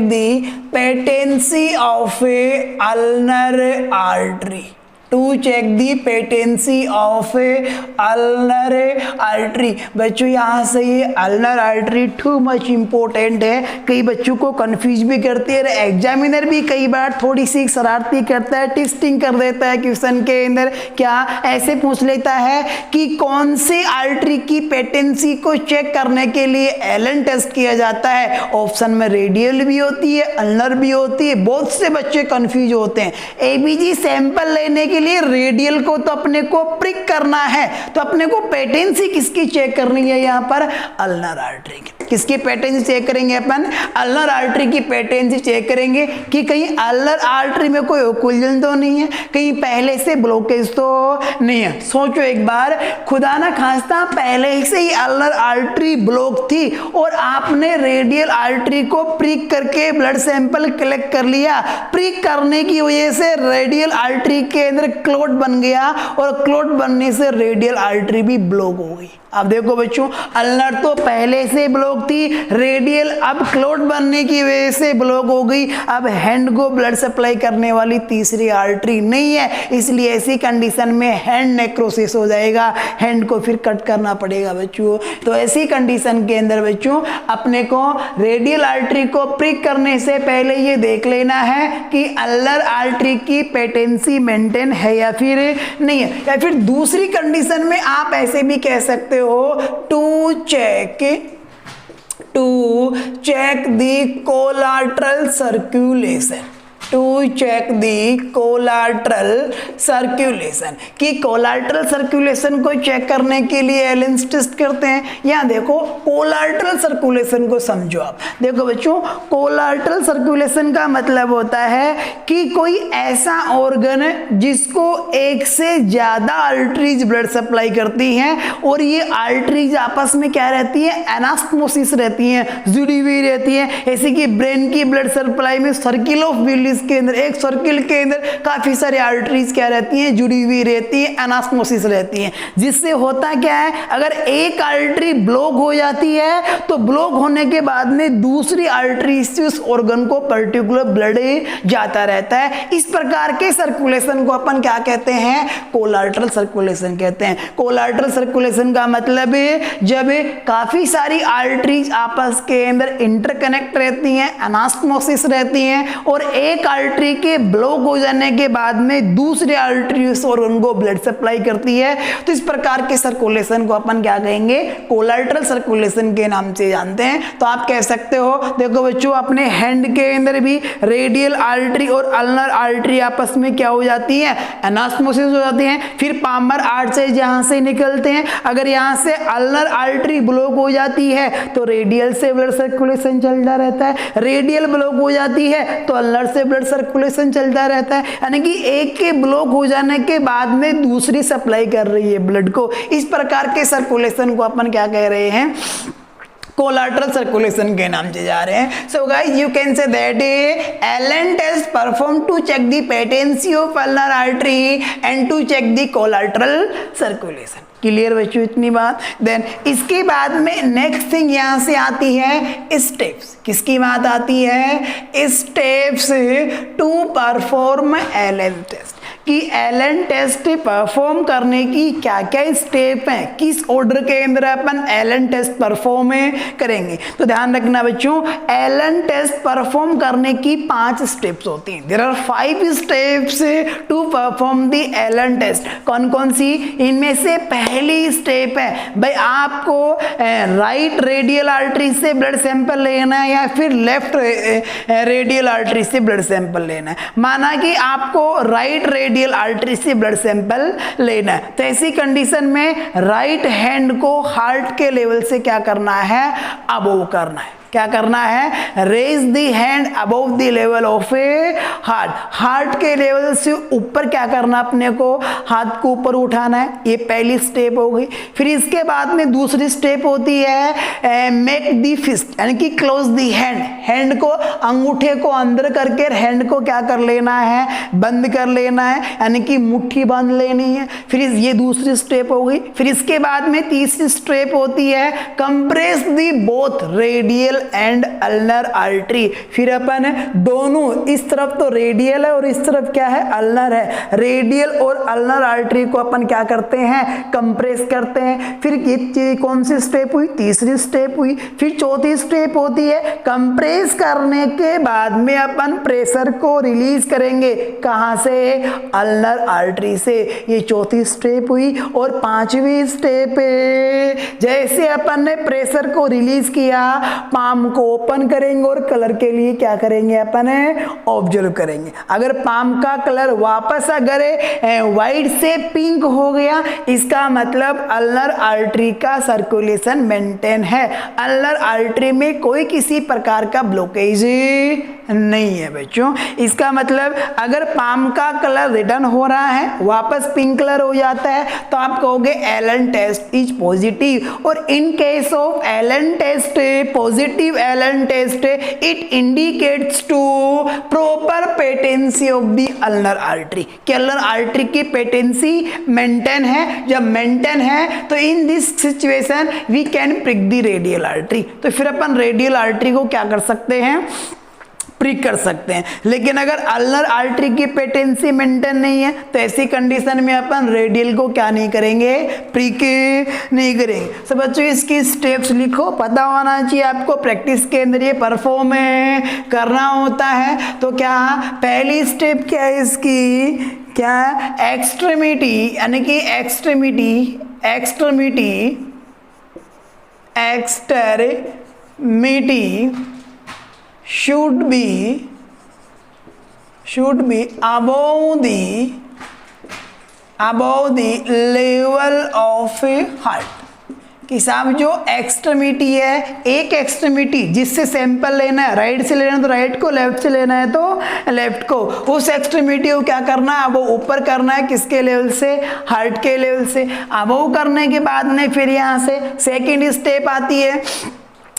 the patency of a ulnar artery, to check the patency of ulnar artery. बच्चों यहाँ से ये ulnar artery too much important है, कई बच्चों को कंफ्यूज भी करती है, एग्जामिनर भी कई बार थोड़ी सी शरारती करता है, टेस्टिंग कर देता है क्वेश्चन के अंदर। क्या ऐसे पूछ लेता है कि कौन सी आर्टरी की पेटेंसी को चेक करने के लिए एलन टेस्ट किया जाता है, ऑप्शन में रेडियल भी होती है, अल्नर भी होती है, बहुत से बच्चे कंफ्यूज होते हैं। एबीजी सैंपल लेने के लिए रेडियल को तो अपने को प्रिक करना है, तो अपने को पेटेंसी किसकी चेक करनी है, यहाँ पर अल्नर आर्टरी की। किसकी पेटेंसी चेक करेंगे अपन, अल्नर आर्टरी की पेटेंसी चेक करेंगे कि कहीं अल्नर आर्टरी में कोई ओक्लूजन तो नहीं है, कहीं पहले से ब्लॉकेज तो नहीं है। सोचो एक बार, खुदा ना खास्ता पहले से ही अल्नर आर्टरी ब्लॉक थी और आपने रेडियल आर्टरी को प्रिक करके ब्लड सैंपल कलेक्ट कर लिया, प्रिक करने की वजह से रेडियल आर्टरी के अंदर क्लॉट बन गया और क्लॉट बनने से रेडियल आर्टरी भी ब्लॉक हो गई। अब देखो बच्चों, अल्नर तो पहले से ब्लॉक थी, रेडियल अब क्लॉट बनने की वजह से ब्लॉक हो गई, अब हैंड को ब्लड सप्लाई करने वाली तीसरी आर्टरी नहीं है, इसलिए ऐसी कंडीशन में हैंड नेक्रोसिस हो जाएगा, हैंड को फिर कट करना पड़ेगा बच्चों। तो ऐसी कंडीशन के अंदर बच्चों अपने को रेडियल आर्टरी को प्रिक करने से पहले ये देख लेना है कि अल्नर आर्टरी की पेटेंसी मेंटेन है या फिर नहीं है। या फिर दूसरी कंडीशन में आप ऐसे भी कह सकते हो, to check the collateral circulation, to check the collateral circulation, कि कोलाटरल सर्कुलेशन को चेक करने के लिए एलन टेस्ट करते हैं। यहाँ देखो कोलाटरल सर्कुलेशन को समझो आप। देखो बच्चों, कोलाटरल सर्कुलेशन का मतलब होता है कि कोई ऐसा ऑर्गन जिसको एक से ज्यादा आर्टरीज ब्लड सप्लाई करती हैं और ये आर्टरीज आपस में क्या रहती है, एनास्मोसिस रहती हैं, जुड़ी हुई रहती हैं। ऐसे कि ब्रेन की ब्लड सप्लाई में सर्किल ऑफ विलिस के अंदर, एक सर्किल के अंदर काफी सारे आर्टरीज क्या रहती हैं, जुड़ी हुई रहती है, एनास्मोसिस रहती है। जिससे होता क्या है, अगर एक आर्टरी ब्लॉक हो जाती है तो ब्लॉक होने के बाद में दूसरी आर्टरी से उस ऑर्गन को पर्टिकुलर ब्लड जाता रहता है। इस प्रकार के सर्कुलेशन को अपन क्या कहते हैं, कोलाटरल सर्कुलेशन कहते हैं। कोलाटरल सर्कुलेशन का मतलब जब काफी सारी आर्टरीज आपस के अंदर इंटरकनेक्ट रहती हैं, एनास्मोसिस रहती हैं और एक एक आर्टरी के ब्लॉक हो जाने के बाद में दूसरे आर्टरीज और उनको ब्लड सप्लाई करती है। तो इस प्रकार के सर्कुलेशन को अपन क्या कहेंगे, कोलैटरल सर्कुलेशन के नाम से जानते हैं। तो आप कह सकते हो, देखो बच्चों अपने हैंड के अंदर भी रेडियल आर्टरी और अल्नर आर्टरी आपस में क्या हो जाती है, एनास्मोसिस हो जाती है। फिर पामर आर्ट से जहां से निकलते हैं, अगर यहां से अल्नर आर्टरी ब्लॉक हो जाती है तो रेडियल से ब्लड सर्कुलेशन चलता रहता है, रेडियल ब्लॉक हो जाती है तो अल्नर से ब्लड सर्कुलेशन चलता रहता है। यानी कि एक के ब्लॉक हो जाने के बाद में दूसरी सप्लाई कर रही है ब्लड को। इस प्रकार के सर्कुलेशन को अपन क्या कह रहे हैं, कोलैटरल सर्कुलेशन के नाम से जा रहे हैं। So guys you can say that Allen test perform to check the patency of ulnar artery and to check the collateral circulation. Clear बच्चों इतनी बात। देन इसके बाद में नेक्स्ट थिंग यहां से आती है स्टेप्स। किसकी बात आती है, steps to perform Allen test, कि एलन टेस्ट परफॉर्म करने की क्या क्या स्टेप हैं, किस ऑर्डर के अंदर अपन एलन टेस्ट परफॉर्म करेंगे। तो ध्यान रखना बच्चों, एलन टेस्ट परफॉर्म करने की 5 स्टेप्स होती हैं। There are 5 steps to perform the Allen test. कौन कौन सी, इनमें से पहली स्टेप है भाई आपको राइट रेडियल आर्टरी से ब्लड सैंपल लेना है या फिर लेफ्ट रेडियल आर्टरी से ब्लड सैंपल लेना है। माना कि आपको राइट रेडियल आर्टरी से ब्लड सैंपल लेना है, तो ऐसी कंडीशन में राइट हैंड को हार्ट के लेवल से क्या करना है, अबोव करना है। क्या करना है, raise the hand above the level of a heart. Heart के लेवल से ऊपर क्या करना, अपने को हाथ को ऊपर उठाना है। ये पहली स्टेप हो गई। फिर इसके बाद में दूसरी स्टेप होती है मेक द फिस्ट, यानी कि क्लोज द हैंड। हैंड को, अंगूठे को अंदर करके हैंड को क्या कर लेना है, बंद कर लेना है, यानी कि मुट्ठी बांध लेनी है। फिर ये दूसरी स्टेप हो गई। फिर इसके बाद में तीसरी स्टेप होती है compress the both radial and ulnar artery. फिर अपन दोनों, इस तरफ तो रेडियल है और इस तरफ क्या है, अल्नर है। रेडियल और अल्नर आर्टरी को अपन क्या करते हैं, कंप्रेस करते हैं। फिर ये कौन सी स्टेप हुई, तीसरी स्टेप हुई। फिर चौथी स्टेप होती है कंप्रेस करने के बाद में अपन प्रेशर को रिलीज करेंगे। कहां से, अल्नर आर्टरी से। ये चौथी स्टेप हुई। और 5वीं स्टेप, जैसे अपन ने प्रेशर को रिलीज किया, पाम को ओपन करेंगे और कलर के लिए क्या करेंगे, अपन ऑब्जर्व करेंगे। अगर पाम का कलर वापस अगर व्हाइट से पिंक हो गया, इसका मतलब अल्नर आर्टरी का सर्कुलेशन मेंटेन है, अल्नर आर्टरी में कोई किसी प्रकार का ब्लॉकेज नहीं है बच्चों। इसका मतलब अगर पाम का कलर रिटर्न हो रहा है, वापस पिंक कलर हो जाता है, तो आप कहोगे एलन टेस्ट इज पॉजिटिव। और in case of Allen test positive Allen test, it indicates to proper patency of the ulnar artery, कि अल्नर आर्टरी की पेटेंसी मेंटेन है। जब मेंटेन है तो in this situation we can prick the radial artery. तो फिर अपन radial artery को क्या कर सकते हैं, प्रिक कर सकते हैं। लेकिन अगर अल्नर आर्टरी की पेटेंसी मेंटेन नहीं है तो ऐसी कंडीशन में अपन रेडियल को क्या नहीं करेंगे, प्रिक नहीं करेंगे। सब बच्चों इसकी स्टेप्स लिखो, पता होना चाहिए आपको, प्रैक्टिस के अंदर ये परफॉर्म करना होता है। तो क्या पहली स्टेप क्या है इसकी, क्या एक्सट्रीमिटी, यानी कि extremity should be above the level of heart। कि साहब जो एक्सट्रीमिटी है, एक एक्सट्रीमिटी जिससे सैंपल लेना है, राइट से लेना है तो राइट को, लेफ्ट से लेना है तो लेफ्ट को, उस एक्सट्रीमिटी को क्या करना है, वो ऊपर करना है। किसके लेवल से, हार्ट के लेवल से। अबव करने के बाद में फिर यहाँ से सेकेंड स्टेप आती है,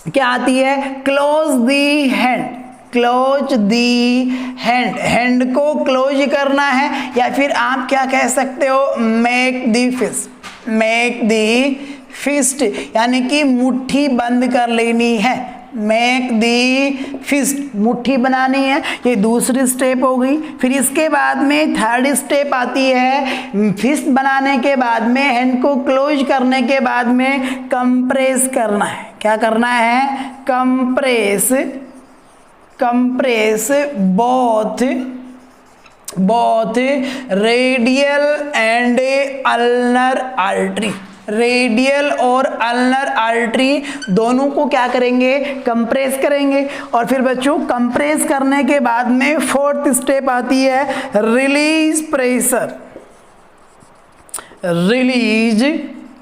क्या आती है, close the hand. Close the hand, hand को क्लोज करना है, या फिर आप क्या कह सकते हो, make the fist. Make the fist यानी कि मुट्ठी बंद कर लेनी है। मेक दी फिस्ट, मुट्ठी बनानी है। ये दूसरी स्टेप हो गई। फिर इसके बाद में थर्ड स्टेप आती है, फिस्ट बनाने के बाद में हैंड को क्लोज करने के बाद में कंप्रेस करना है। क्या करना है, compress compress both radial and ulnar artery. Radial और अल्नर आर्टरी दोनों को क्या करेंगे, कंप्रेस करेंगे। और फिर बच्चों कंप्रेस करने के बाद में फोर्थ स्टेप आती है रिलीज प्रेशर। रिलीज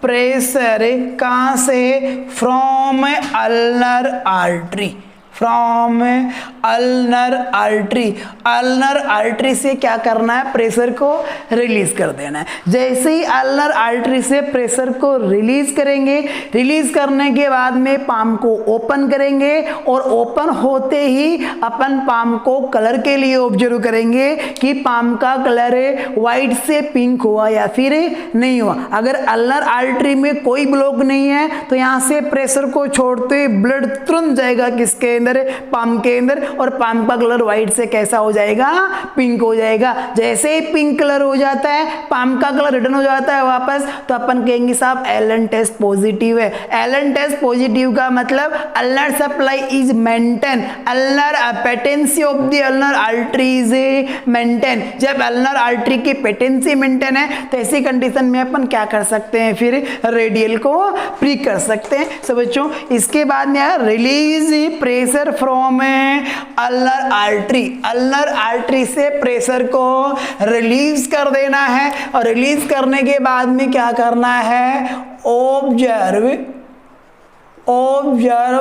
प्रेशर कहाँ से, from ulnar artery, from ulnar artery. Ulnar artery से क्या करना है, प्रेशर को रिलीज कर देना है। जैसे ही अल्नर आर्टरी से प्रेशर को रिलीज करेंगे, रिलीज करने के बाद में पाम को ओपन करेंगे और ओपन होते ही अपन पाम को कलर के लिए ऑब्जर्व करेंगे कि पाम का कलर व्हाइट से पिंक हुआ या फिर नहीं हुआ। अगर अल्नर आर्टरी में कोई ब्लॉक नहीं है तो यहाँ से प्रेशर को छोड़ते ब्लड तुरंत जाएगा किसके अंदर, पाम के अंदर, और पाम का कलर व्हाइट से कैसा हो जाएगा, पिंक हो जाएगा। जैसे ही पिंक कलर हो जाता है, पाम का कलर रिटर्न हो जाता है वापस, तो अपन कहेंगे साहब एलन टेस्ट पॉजिटिव है। एलन टेस्ट पॉजिटिव का मतलब ulnar supply is maintain, ulnar patency of the ulnar artery is maintain. जब अल्नर आर्टरी की पेटेंसी मेंटेन है तो ऐसी कंडीशन में अपन क्या कर सकते हैं, फिर रेडियल को प्री कर सकते हैं। सब बच्चों इसके बाद में release pressure from ulnar artery. Ulnar artery से प्रेशर को रिलीज कर देना है और रिलीज करने के बाद में क्या करना है, ऑब्जर्व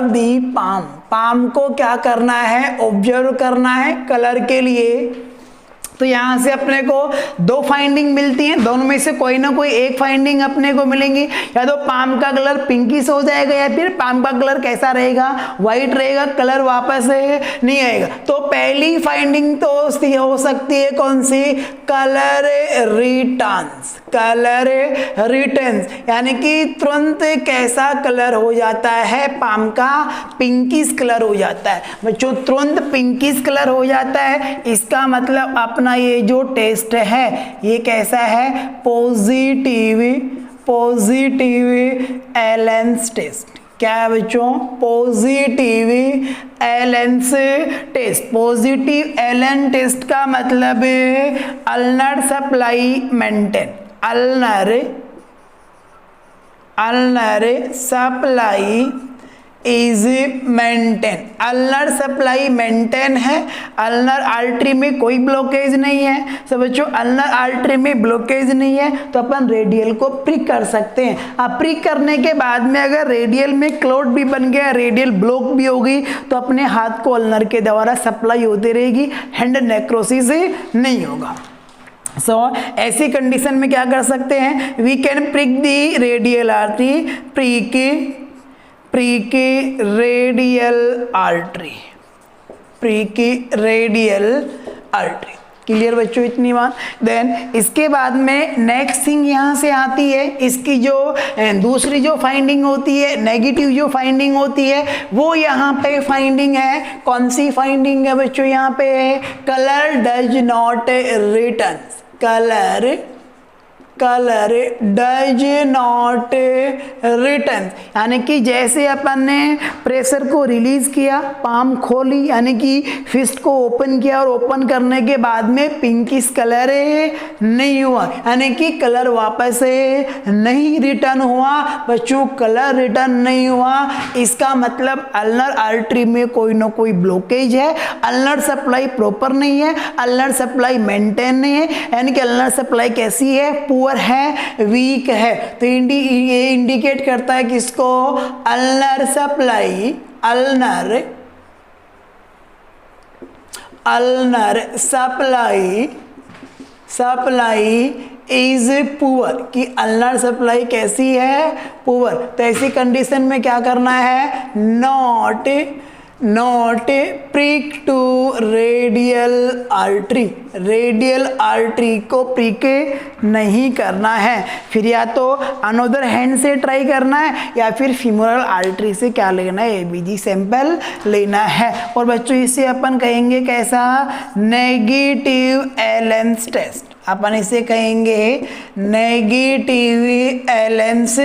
दी पाम। पाम को क्या करना है, ऑब्जर्व करना है कलर के लिए। तो यहाँ से अपने को दो फाइंडिंग मिलती हैं, दोनों में से कोई ना कोई एक फाइंडिंग अपने को मिलेंगी। या तो पाम का कलर पिंकिश हो जाएगा या फिर पाम का कलर कैसा रहेगा, व्हाइट रहेगा, कलर वापस नहीं आएगा। तो पहली फाइंडिंग तो हो सकती है कौन सी, कलर रिटर्न्स। कलर रिटर्न्स यानी कि तुरंत कैसा कलर हो जाता है, पाम का पिंकिश कलर हो जाता है। बच्चों तुरंत पिंकिश कलर हो जाता है, इसका मतलब अपना ये जो टेस्ट है ये कैसा है, पॉजिटिव एलेंस टेस्ट। क्या है बच्चों, positive एलेंस test. Positive Allen test का मतलब ulnar supply maintain, ulnar supply is maintain. Ulnar supply maintain है, अल्नर आर्टरी में कोई ब्लॉकेज नहीं है। सब बच्चों अल्नर आर्टरी में ब्लॉकेज नहीं है तो अपन रेडियल को प्रिक कर सकते हैं। अब प्रिक करने के बाद में अगर रेडियल में क्लॉट भी बन गया, रेडियल ब्लॉक भी होगी, तो अपने हाथ को अल्नर के द्वारा सप्लाई होती रहेगी, हैंड नेक्रोसिस नहीं होगा। ऐसी कंडीशन में क्या कर सकते हैं, we can prick the radial artery, prick radial artery, clear बच्चों इतनी बात। देन इसके बाद में नेक्स्ट थिंग यहाँ से आती है, इसकी जो दूसरी जो फाइंडिंग होती है, नेगेटिव जो फाइंडिंग होती है, वो यहाँ पे फाइंडिंग है। कौन सी फाइंडिंग है बच्चों, यहाँ पे colour does not return, colour does not return. यानी कि जैसे अपन ने प्रेशर को रिलीज किया, पाम खोली यानी कि फिस्ट को ओपन किया और ओपन करने के बाद में पिंकिश कलर नहीं हुआ, यानी कि कलर वापस नहीं रिटर्न हुआ। बच्चों कलर रिटर्न नहीं हुआ, इसका मतलब अल्नर आर्टरी में कोई ना कोई ब्लॉकेज है, अल्नर सप्लाई प्रॉपर नहीं है, अल्नर सप्लाई मेंटेन नहीं है। यानी कि अल्नर सप्लाई कैसी है, पुअर है, वीक है। तो ये इंडिकेट करता है किसको, अल्नर सप्लाई इज पुअर, कि अल्नर सप्लाई कैसी है, पुअर। तो ऐसी कंडीशन में क्या करना है, not prick to radial artery को प्रिक नहीं करना है। फिर या तो अनदर हैंड से ट्राई करना है या फिर फीमोरल आर्टरी से क्या लेना है, एबीजी सैंपल लेना है। और बच्चों इसे अपन कहेंगे कैसा, नेगेटिव एलेंस टेस्ट। अपन इसे कहेंगे नेगेटिव एलेंस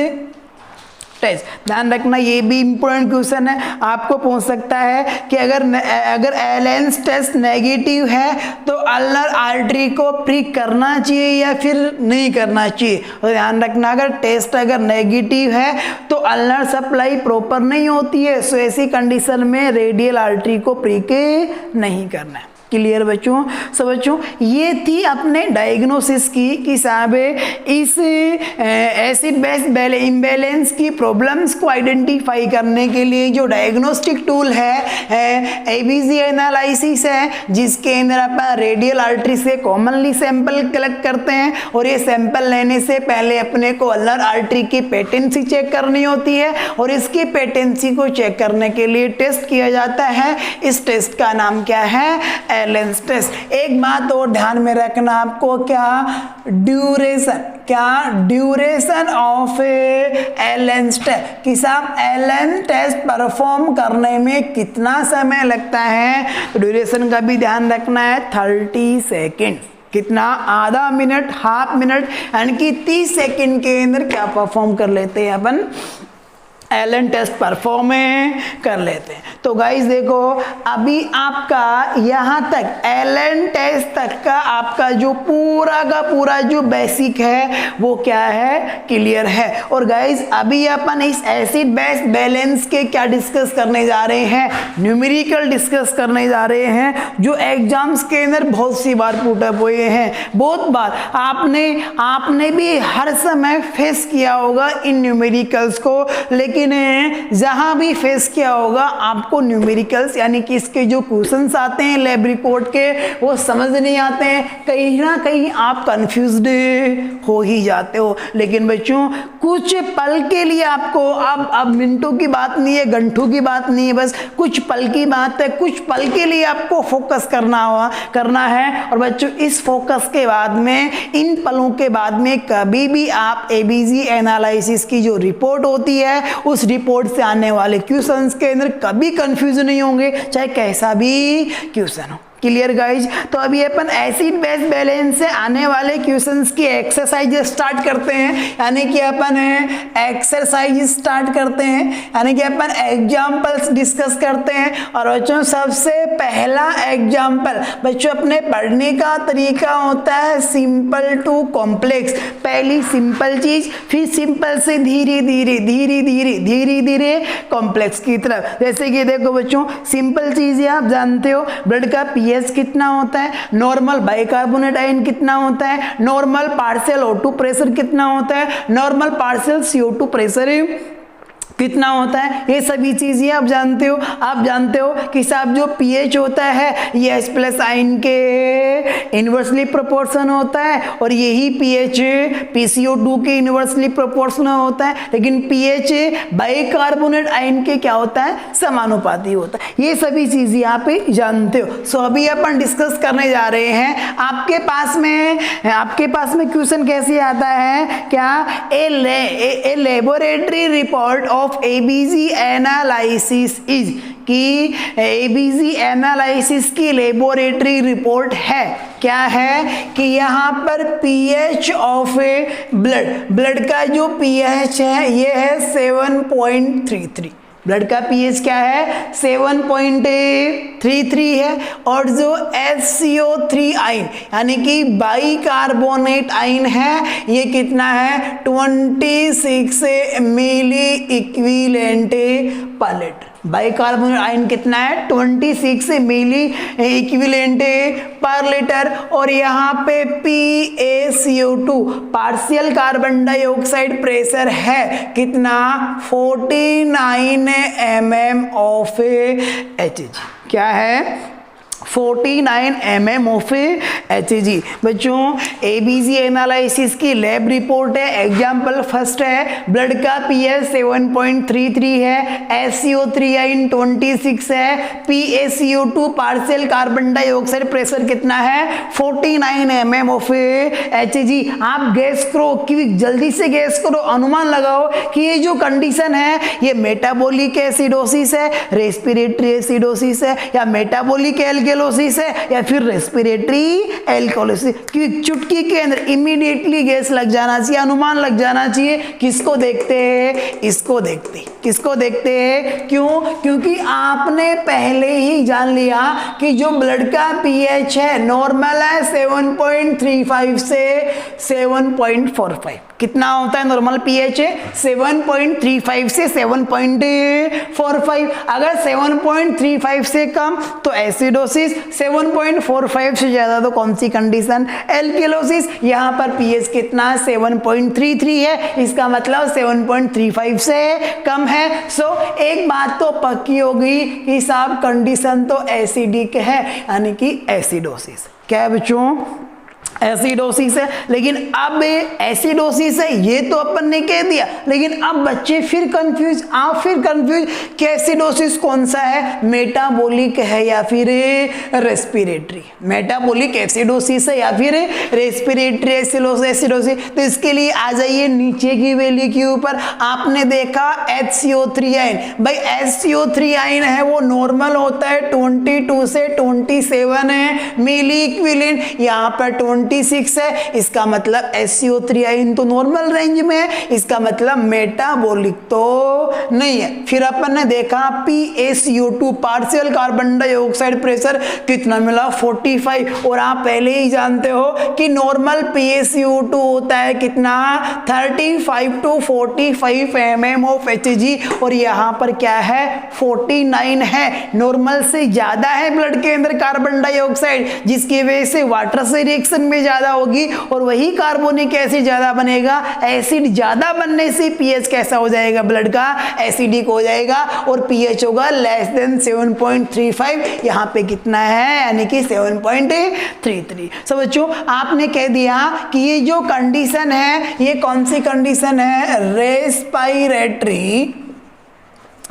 टेस्ट। ध्यान रखना ये भी इंपॉर्टेंट क्वेश्चन है, आपको पूछ सकता है कि अगर एलेंस टेस्ट नेगेटिव है तो अल्नर आर्टरी को प्रिक करना चाहिए या फिर नहीं करना चाहिए। तो ध्यान रखना अगर टेस्ट अगर नेगेटिव है तो अल्नर सप्लाई प्रॉपर नहीं होती है, सो ऐसी कंडीशन में रेडियल आर्टरी को प्रिक नहीं करना है। क्लियर बच्चों? सब बच्चों ये थी अपने डायग्नोसिस की कि साहब इस एसिड बेस इम्बैलेंस की प्रॉब्लम्स को आइडेंटिफाई करने के लिए जो डायग्नोस्टिक टूल है एबीसी एनालिसिस है, जिसके अंदर अपन रेडियल आर्टरी से कॉमनली सैंपल कलेक्ट करते हैं और ये सैंपल लेने से पहले अपने को अल्नर आर्टरी की पेटेंसी चेक करनी होती है और इसकी पेटेंसी को चेक करने के लिए टेस्ट किया जाता है। इस टेस्ट का नाम क्या है? एलेंस टेस्ट। एक बात और ध्यान में रखना आपको, ड्यूरेशन ऑफ एलेंस टेस्ट कि साहब एलेंस टेस्ट परफॉर्म करने में कितना समय लगता है, तो ड्यूरेशन का भी ध्यान रखना है 30 सेकेंड। कितना? आधा मिनट, हाफ मिनट, यानी कि 30 सेकेंड के अंदर क्या परफॉर्म कर लेते हैं अपन? एलन टेस्ट परफॉर्म कर लेते हैं। तो गाइस देखो अभी आपका यहाँ तक एलन टेस्ट तक का आपका जो पूरा का पूरा जो बेसिक है वो क्या है? क्लियर है। और गाइस अभी अपन इस एसिड बेस बैलेंस के क्या डिस्कस करने जा रहे हैं? न्यूमेरिकल डिस्कस करने जा रहे हैं जो एग्जाम्स के अंदर बहुत सी बार पुट अप हुए हैं, बहुत बार आपने भी हर समय फेस किया होगा इन न्यूमेरिकल्स को, लेकिन जहां भी फेस किया होगा आपको न्यूमेरिकल्स यानी कि इसके जो क्वेश्चंस आते हैं लैब रिपोर्ट के वो समझ नहीं आते हैं, कहीं ना कहीं आप कंफ्यूज्ड हो ही जाते हो। लेकिन बच्चों कुछ पल के लिए आपको अब मिनटों की बात नहीं है, घंटों की बात नहीं है, बस कुछ पल की बात है, कुछ पल के लिए आपको फोकस करना है। और बच्चों इस फोकस के बाद में, इन पलों के बाद में कभी भी आप एबीसी एनालिसिस की जो रिपोर्ट होती है उस रिपोर्ट से आने वाले क्वेश्चंस के अंदर कभी कंफ्यूजन नहीं होंगे, चाहे कैसा भी क्वेश्चन हो। Clear guys? तो अभी अपन एसिड बेस बैलेंस से आने वाले क्वेश्चंस की एक्सरसाइज स्टार्ट करते हैं, यानी कि अपन एक्सरसाइज स्टार्ट करते हैं, यानी कि अपन एग्जांपल्स डिस्कस करते हैं। और बच्चों सबसे पहला एग्जांपल बच्चों अपने पढ़ने का तरीका होता है सिंपल टू कॉम्प्लेक्स। पहली सिंपल चीज, फिर सिंपल से धीरे धीरे कॉम्प्लेक्स की तरफ। जैसे कि देखो बच्चों सिंपल चीज आप जानते हो, ब्लड का पीएच कितना होता है, नॉर्मल बाइकार्बोनेट आयन कितना होता है, नॉर्मल पार्शियल O2 प्रेशर कितना होता है, नॉर्मल पार्शियल CO2 प्रेशर कितना होता है, ये सभी चीजें आप जानते हो। आप जानते हो कि साहब जो पीएच होता है ये H+ आयन के इनवर्सली प्रोपोर्शनल होता है और यही पीएच PCO2 के इनवर्सली प्रोपोर्शनल होता है, लेकिन पीएच बाइकार्बोनेट आयन के क्या होता है? समानुपाती होता है। ये सभी चीजें आप जानते हो। सो अभी अपन डिस्कस करने जा रहे हैं। आपके पास में क्वेश्चन कैसे आता है? क्या a laboratory report of ABC analysis is, कि एबीसी एनालिसिस की लेबोरेटरी रिपोर्ट है, क्या है कि यहाँ पर पीएच ऑफ ब्लड का जो पीएच है ये है 7.33। ब्लड का पीएच क्या है? 7.33 है। और जो HCO3 आयन यानी कि बाइकार्बोनेट आयन है ये कितना है? 26 milliequivalent per litre. Bicarbonate ion कितना है? 26 मिली इक्विवेलेंट पर लीटर। और यहाँ पे PaCO2 partial carbon dioxide pressure है कितना? 49 mm ऑफ Hg। क्या है? 49 mm ऑफ Hg। बच्चों एबीसी एनालिसिस की लैब रिपोर्ट है। एग्जाम्पल फर्स्ट है ब्लड का पीएच 7.33 है, HCO3 आयन 26 है, PaCO2 partial carbon dioxide pressure कितना है? 49 mm ऑफ Hg। आप गैस करो, क्विक जल्दी से गैस करो, अनुमान लगाओ कि ये जो कंडीशन है ये मेटाबॉलिक एसिडोसिस है, रेस्पिरेटरी एसिडोसिस है या मेटाबॉलिक एल्केलोसिस है या फिर रेस्पिरेटरी एल्कोलिसिस? क्योंकि चुटकी के अंदर इमीडिएटली गैस लग जाना चाहिए, अनुमान लग जाना चाहिए। किसको देखते हैं? इसको देखते। किसको देखते हैं? क्यों? क्योंकि आपने पहले ही जान लिया कि जो ब्लड का पीएच है नॉर्मल है 7.35 से 7.45। कितना होता है नॉर्मल पीएच? 7.35 से 7.45। अगर 7.35 से कम तो एसिडोसिस, 7.45 से ज्यादा तो कौन सी कंडीशन? एल्केलोसिस। यहाँ पर पीएच कितना? 7.33 है, इसका मतलब 7.35 से कम है। सो एक बात तो पक्की होगी कि साहब कंडीशन तो एसिडिक है, यानी कि एसिडोसिस। क्या है बच्चों? एसिडोसिस है। लेकिन अब एसिडोसिस है ये तो अपन ने कह दिया, लेकिन अब बच्चे फिर कंफ्यूज, आप फिर कंफ्यूज कि एसिडोसिस कौन सा है, मेटाबॉलिक है या फिर रेस्पिरेटरी? मेटाबॉलिक एसिडोसिस है या फिर रेस्पिरेटरी एसिडोसिस? तो इसके लिए आ जाइए नीचे की वैल्यू के ऊपर। आपने देखा HCO3 आयन, भाई HCO3 आयन है वो नॉर्मल होता है 22 से 27 है मिली इक्विवेलेंट, यहाँ पर 26 है, इसका मतलब SCO3 आयन तो नॉर्मल रेंज में है, इसका मतलब मेटाबॉलिक तो नहीं है। फिर अपन ने देखा PaCO2 partial carbon dioxide pressure कितना मिला? 45। और आप पहले ही जानते हो कि नॉर्मल PaCO2 होता है कितना? 35 to 45 mm ऑफ Hg, और यहाँ पर क्या है? 49 है। नॉर्मल से ज्यादा है ब्लड के अंदर कार्बन डाइऑक्साइड, जिसकी वजह से वाटर से रिएक्शन में ज्यादा होगी और वही कार्बोनिक एसिड ज्यादा बनेगा। एसिड ज्यादा बनने से पीएच कैसा हो जाएगा? ब्लड का एसिडिक हो जाएगा और पीएच होगा लेस देन 7.35। यहाँ पे कितना है? यानी कि 7.33। सब बच्चों आपने कह दिया कि ये जो कंडीशन है ये कौन सी कंडीशन है?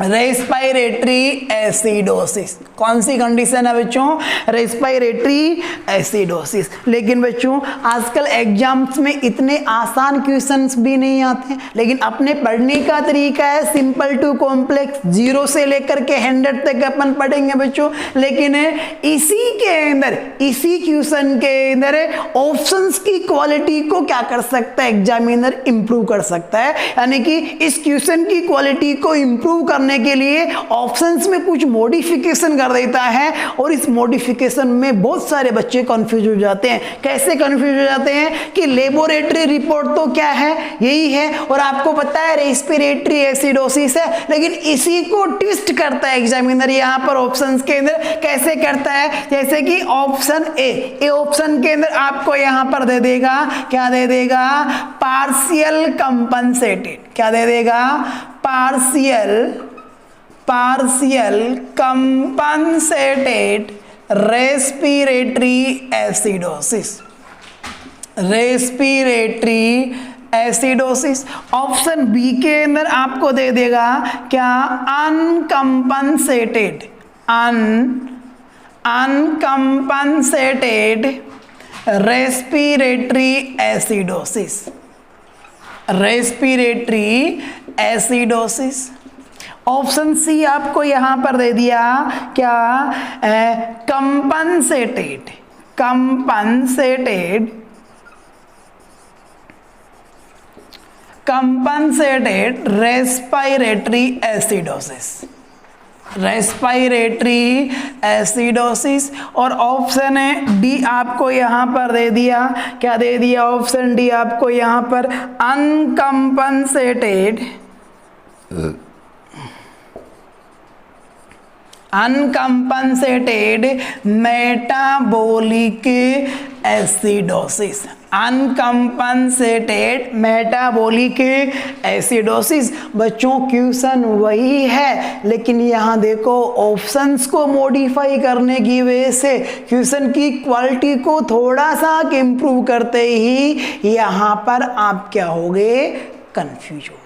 Respiratory acidosis. कौन सी कंडीशन है बच्चों? Respiratory acidosis. लेकिन बच्चों आजकल एग्जाम्स में इतने आसान क्वेश्चंस भी नहीं आते हैं, लेकिन अपने पढ़ने का तरीका है सिंपल टू कॉम्प्लेक्स, 0 से लेकर के 100 तक अपन पढ़ेंगे बच्चों। लेकिन इसी के अंदर, इसी क्वेश्चन के अंदर ऑप्शंस की क्वालिटी को क्या कर सकता है एग्जामिनर? इंप्रूव कर सकता है। यानी कि इस क्वेश्चन की क्वालिटी को इंप्रूव करने के लिए ऑप्शंस में कुछ मॉडिफिकेशन कर देता है, और इस मॉडिफिकेशन में बहुत सारे बच्चे कंफ्यूज हो जाते हैं। कैसे कंफ्यूज हो जाते हैं कि लेबोरेटरी रिपोर्ट तो क्या है? यही है, और आपको पता है रेस्पिरेटरी एसिडोसिस है, लेकिन इसी को ट्विस्ट करता है एग्जामिनर यहाँ पर ऑप्शंस के अंदर। कैसे करता है? जैसे कि ऑप्शन ए ऑप्शन के अंदर आपको यहाँ पर दे देगा, क्या दे देगा? Partial compensated. क्या दे देगा? Partial compensated respiratory acidosis. Option B के अंदर आपको दे देगा क्या? Uncompensated respiratory acidosis. Option C आपको यहां पर दे दिया क्या? Compensated respiratory acidosis. और ऑप्शन है डी आपको यहां पर दे दिया, क्या दे दिया? ऑप्शन डी आपको यहां पर uncompensated metabolic acidosis. Uncompensated metabolic acidosis. बच्चों क्वेश्चन वही है, लेकिन यहाँ देखो ऑप्शंस को मॉडिफाई करने की वजह से क्वेश्चन की क्वालिटी को थोड़ा सा इम्प्रूव करते ही यहाँ पर आप क्या होगे? कंफ्यूज हो।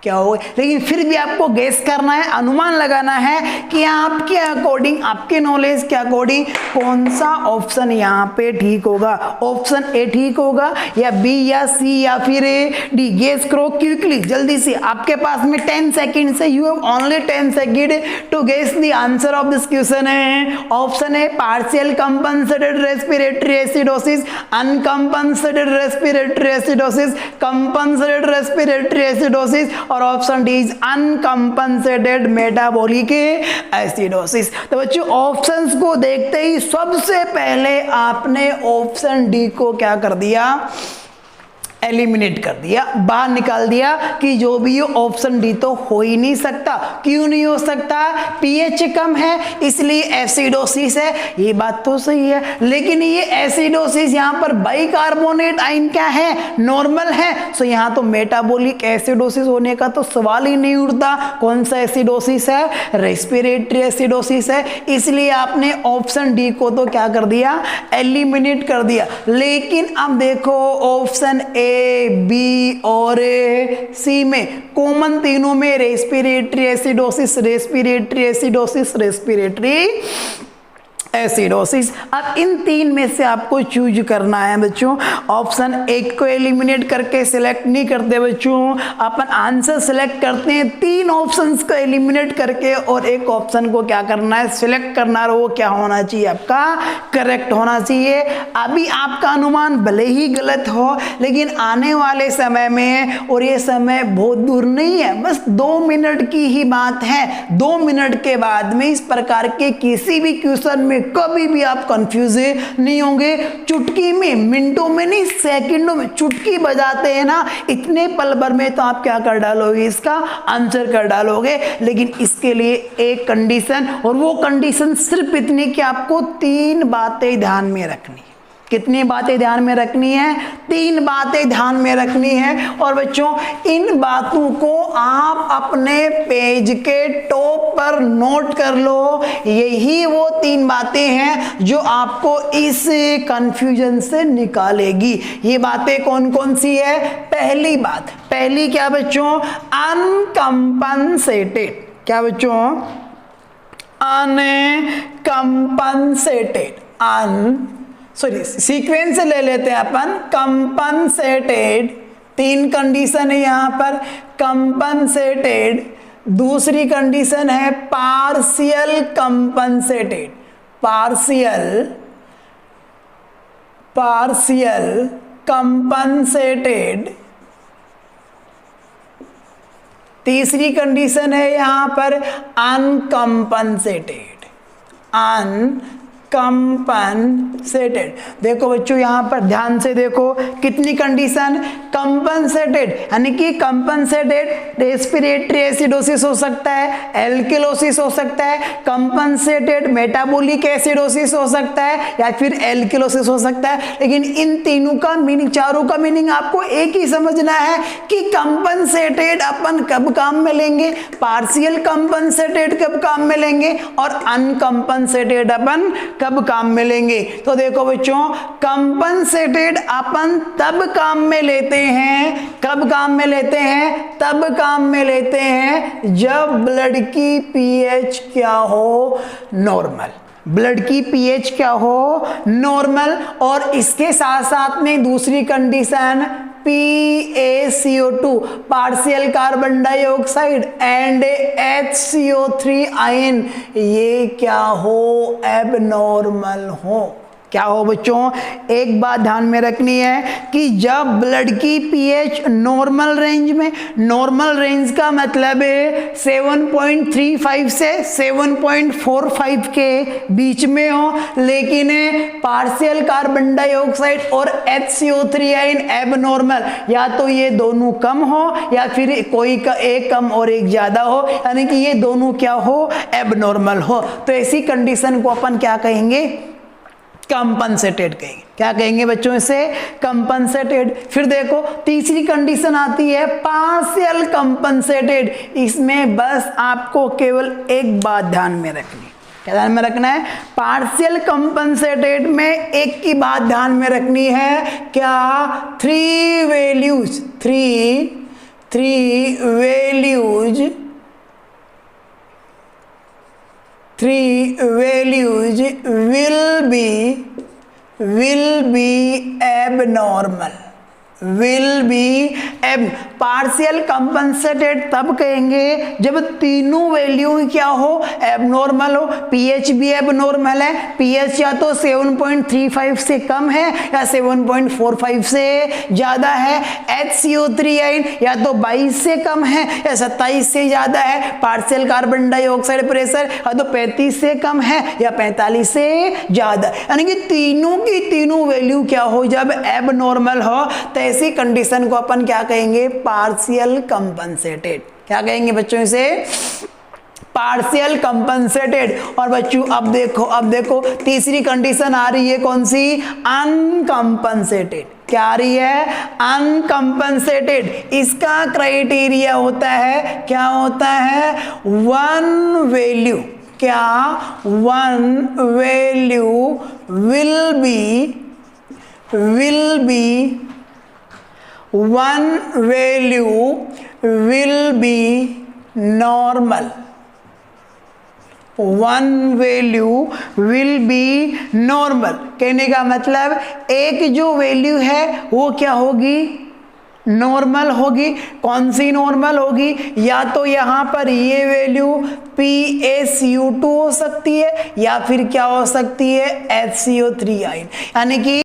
क्या होगा, लेकिन फिर भी आपको गेस करना है, अनुमान लगाना है कि आपके अकॉर्डिंग, आपके नॉलेज के अकॉर्डिंग कौन सा ऑप्शन यहाँ पे ठीक होगा। ऑप्शन ए ठीक होगा या बी या सी या फिर डी, गेस करो क्विकली, जल्दी से। आपके पास में 10 सेकंड से, you have only 10 seconds to guess the answer of this question है। Option A partial compensated respiratory acidosis, uncompensated respiratory acidosis, compensated respiratory acidosis, और option D is uncompensated metabolic acidosis. तो बच्चों options को देखते ही सबसे पहले आपने ऑप्शन डी को क्या कर दिया, एलिमिनेट कर दिया, बाहर निकाल दिया कि जो भी हो ऑप्शन डी तो हो ही नहीं सकता। क्यों नहीं हो सकता, पीएच कम है इसलिए एसिडोसिस है, ये बात तो सही है, लेकिन ये एसिडोसिस यहाँ पर बाइकार्बोनेट आयन क्या है, नॉर्मल है, सो यहाँ तो मेटाबॉलिक एसिडोसिस होने का तो सवाल ही नहीं उठता। कौन सा एसिडोसिस है, रेस्पिरेटरी एसिडोसिस है, इसलिए आपने ऑप्शन डी को तो क्या कर दिया, एलिमिनेट कर दिया। लेकिन अब देखो ऑप्शन ए, बी और सी में कॉमन तीनों में respiratory acidosis, respiratory acidosis, respiratory acidosis. अब इन तीन में से आपको चूज करना है बच्चों। ऑप्शन एक को एलिमिनेट करके सिलेक्ट नहीं करते बच्चों, अपन आंसर सिलेक्ट करते हैं तीन ऑप्शंस को एलिमिनेट करके, और एक ऑप्शन को क्या करना है, सिलेक्ट करना है, वो क्या होना चाहिए, आपका करेक्ट होना चाहिए। अभी आपका अनुमान भले ही गलत हो, लेकिन आने वाले समय में, और ये समय बहुत दूर नहीं है, बस 2 मिनट की ही बात है, 2 मिनट के बाद में इस प्रकार के किसी भी क्वेश्चन में कभी भी आप कंफ्यूज नहीं होंगे। चुटकी में, मिनटों में नहीं सेकंडों में चुटकी बजाते हैं ना, इतने पल भर में तो आप क्या कर डालोगे, इसका आंसर कर डालोगे। लेकिन इसके लिए एक कंडीशन, और वो कंडीशन सिर्फ इतनी कि आपको 3 बातें ध्यान में रखनी। कितनी बातें ध्यान में रखनी है, 3 बातें ध्यान में रखनी है। और बच्चों इन बातों को आप अपने पेज के टॉप पर नोट कर लो। यही वो 3 बातें हैं जो आपको इस कंफ्यूजन से निकालेगी। ये बातें कौन कौन सी है, पहली बात, पहली क्या बच्चों, अनकंपनसेटेड। क्या बच्चों, अनकंपनसेटेड, सीक्वेंस से ले लेते हैं अपन। कंपनसेटेड, 3 कंडीशन है यहाँ पर, कंपनसेटेड। दूसरी कंडीशन है पार्शियल कंपनसेटेड, पार्शियल कंपनसेटेड। तीसरी कंडीशन है यहाँ पर अनकंपनसेटेड, कंपनसेटेड। देखो बच्चों यहाँ पर ध्यान से देखो, कितनी कंडीशन, कंपनसेटेड यानी कि कंपनसेटेड रेस्पिरेटरी एसिडोसिस हो सकता है, एल्किलोसिस हो सकता है, कंपनसेटेड मेटाबॉलिक एसिडोसिस हो सकता है, या फिर एल्किलोसिस हो सकता है। लेकिन इन तीनों का मीनिंग, चारों का मीनिंग आपको एक ही समझना है कि कंपनसेटेड अपन कब काम में लेंगे, पार्शियल कंपनसेटेड कब काम में लेंगे, और अनकंपनसेटेड अपन कब काम में लेंगे। तो देखो बच्चों, कंपनसेटेड अपन तब काम में लेते हैं, कब काम में लेते हैं, तब काम में लेते हैं जब ब्लड की पीएच क्या हो, नॉर्मल, ब्लड की पीएच क्या हो, नॉर्मल। और इसके साथ साथ में दूसरी condition PaCO2 partial carbon dioxide and HCO3 ion, ये क्या हो, एबनॉर्मल हो। क्या हो बच्चों, एक बात ध्यान में रखनी है कि जब ब्लड की पीएच नॉर्मल रेंज में, नॉर्मल रेंज का मतलब है 7.35 से 7.45 के बीच में हो, लेकिन पार्शियल कार्बन डाइऑक्साइड और HCO3 आयन एबनॉर्मल, या तो ये दोनों कम हो या फिर कोई का एक कम और एक ज्यादा हो, यानी कि ये दोनों क्या हो, एबनॉर्मल हो। तो ऐसी कंडीशन को अपन क्या कहेंगे, कंपनसेटेड कहेंगे। क्या कहेंगे बच्चों, इसे कंपनसेटेड। फिर देखो तीसरी कंडीशन आती है पार्शियल कंपनसेटेड। इसमें बस आपको केवल एक बात ध्यान में रखनी है। क्या ध्यान में रखना है, पार्शियल कंपनसेटेड में एक की बात ध्यान में रखनी है, क्या, 3 values, three values will be abnormal, partial compensated तब कहेंगे जब तीनों वैल्यू क्या हो, एबनॉर्मल हो। पीएच भी एबनॉर्मल है, पीएच या तो 7.35 से कम है या 7.45 से ज्यादा है। HCO3 आयन या तो 22 से कम है या 27 से ज्यादा है। पार्शियल कार्बन डाइऑक्साइड प्रेशर या तो 35 से कम है या 45 से ज्यादा, यानी कि तीनों की तीनों वैल्यू क्या हो जब एबनॉर्मल हो, तो ऐसी कंडीशन को अपन क्या कहेंगे, पार्शियल कंपनसेटेड। क्या कहेंगे बच्चों इसे, पार्शियल कंपनसेटेड। और बच्चों अब देखो तीसरी कंडीशन आ रही है, कौन सी, अनकंपनसेटेड। क्या आ रही है, अनकंपनसेटेड। इसका क्राइटेरिया होता है, क्या होता है, one value will be normal, कहने का मतलब एक जो वैल्यू है वो क्या होगी, नॉर्मल होगी। कौन सी नॉर्मल होगी, या तो यहां पर ये वैल्यू PaCO2 हो सकती है या फिर क्या हो सकती है, HCO3 आयन, यानी कि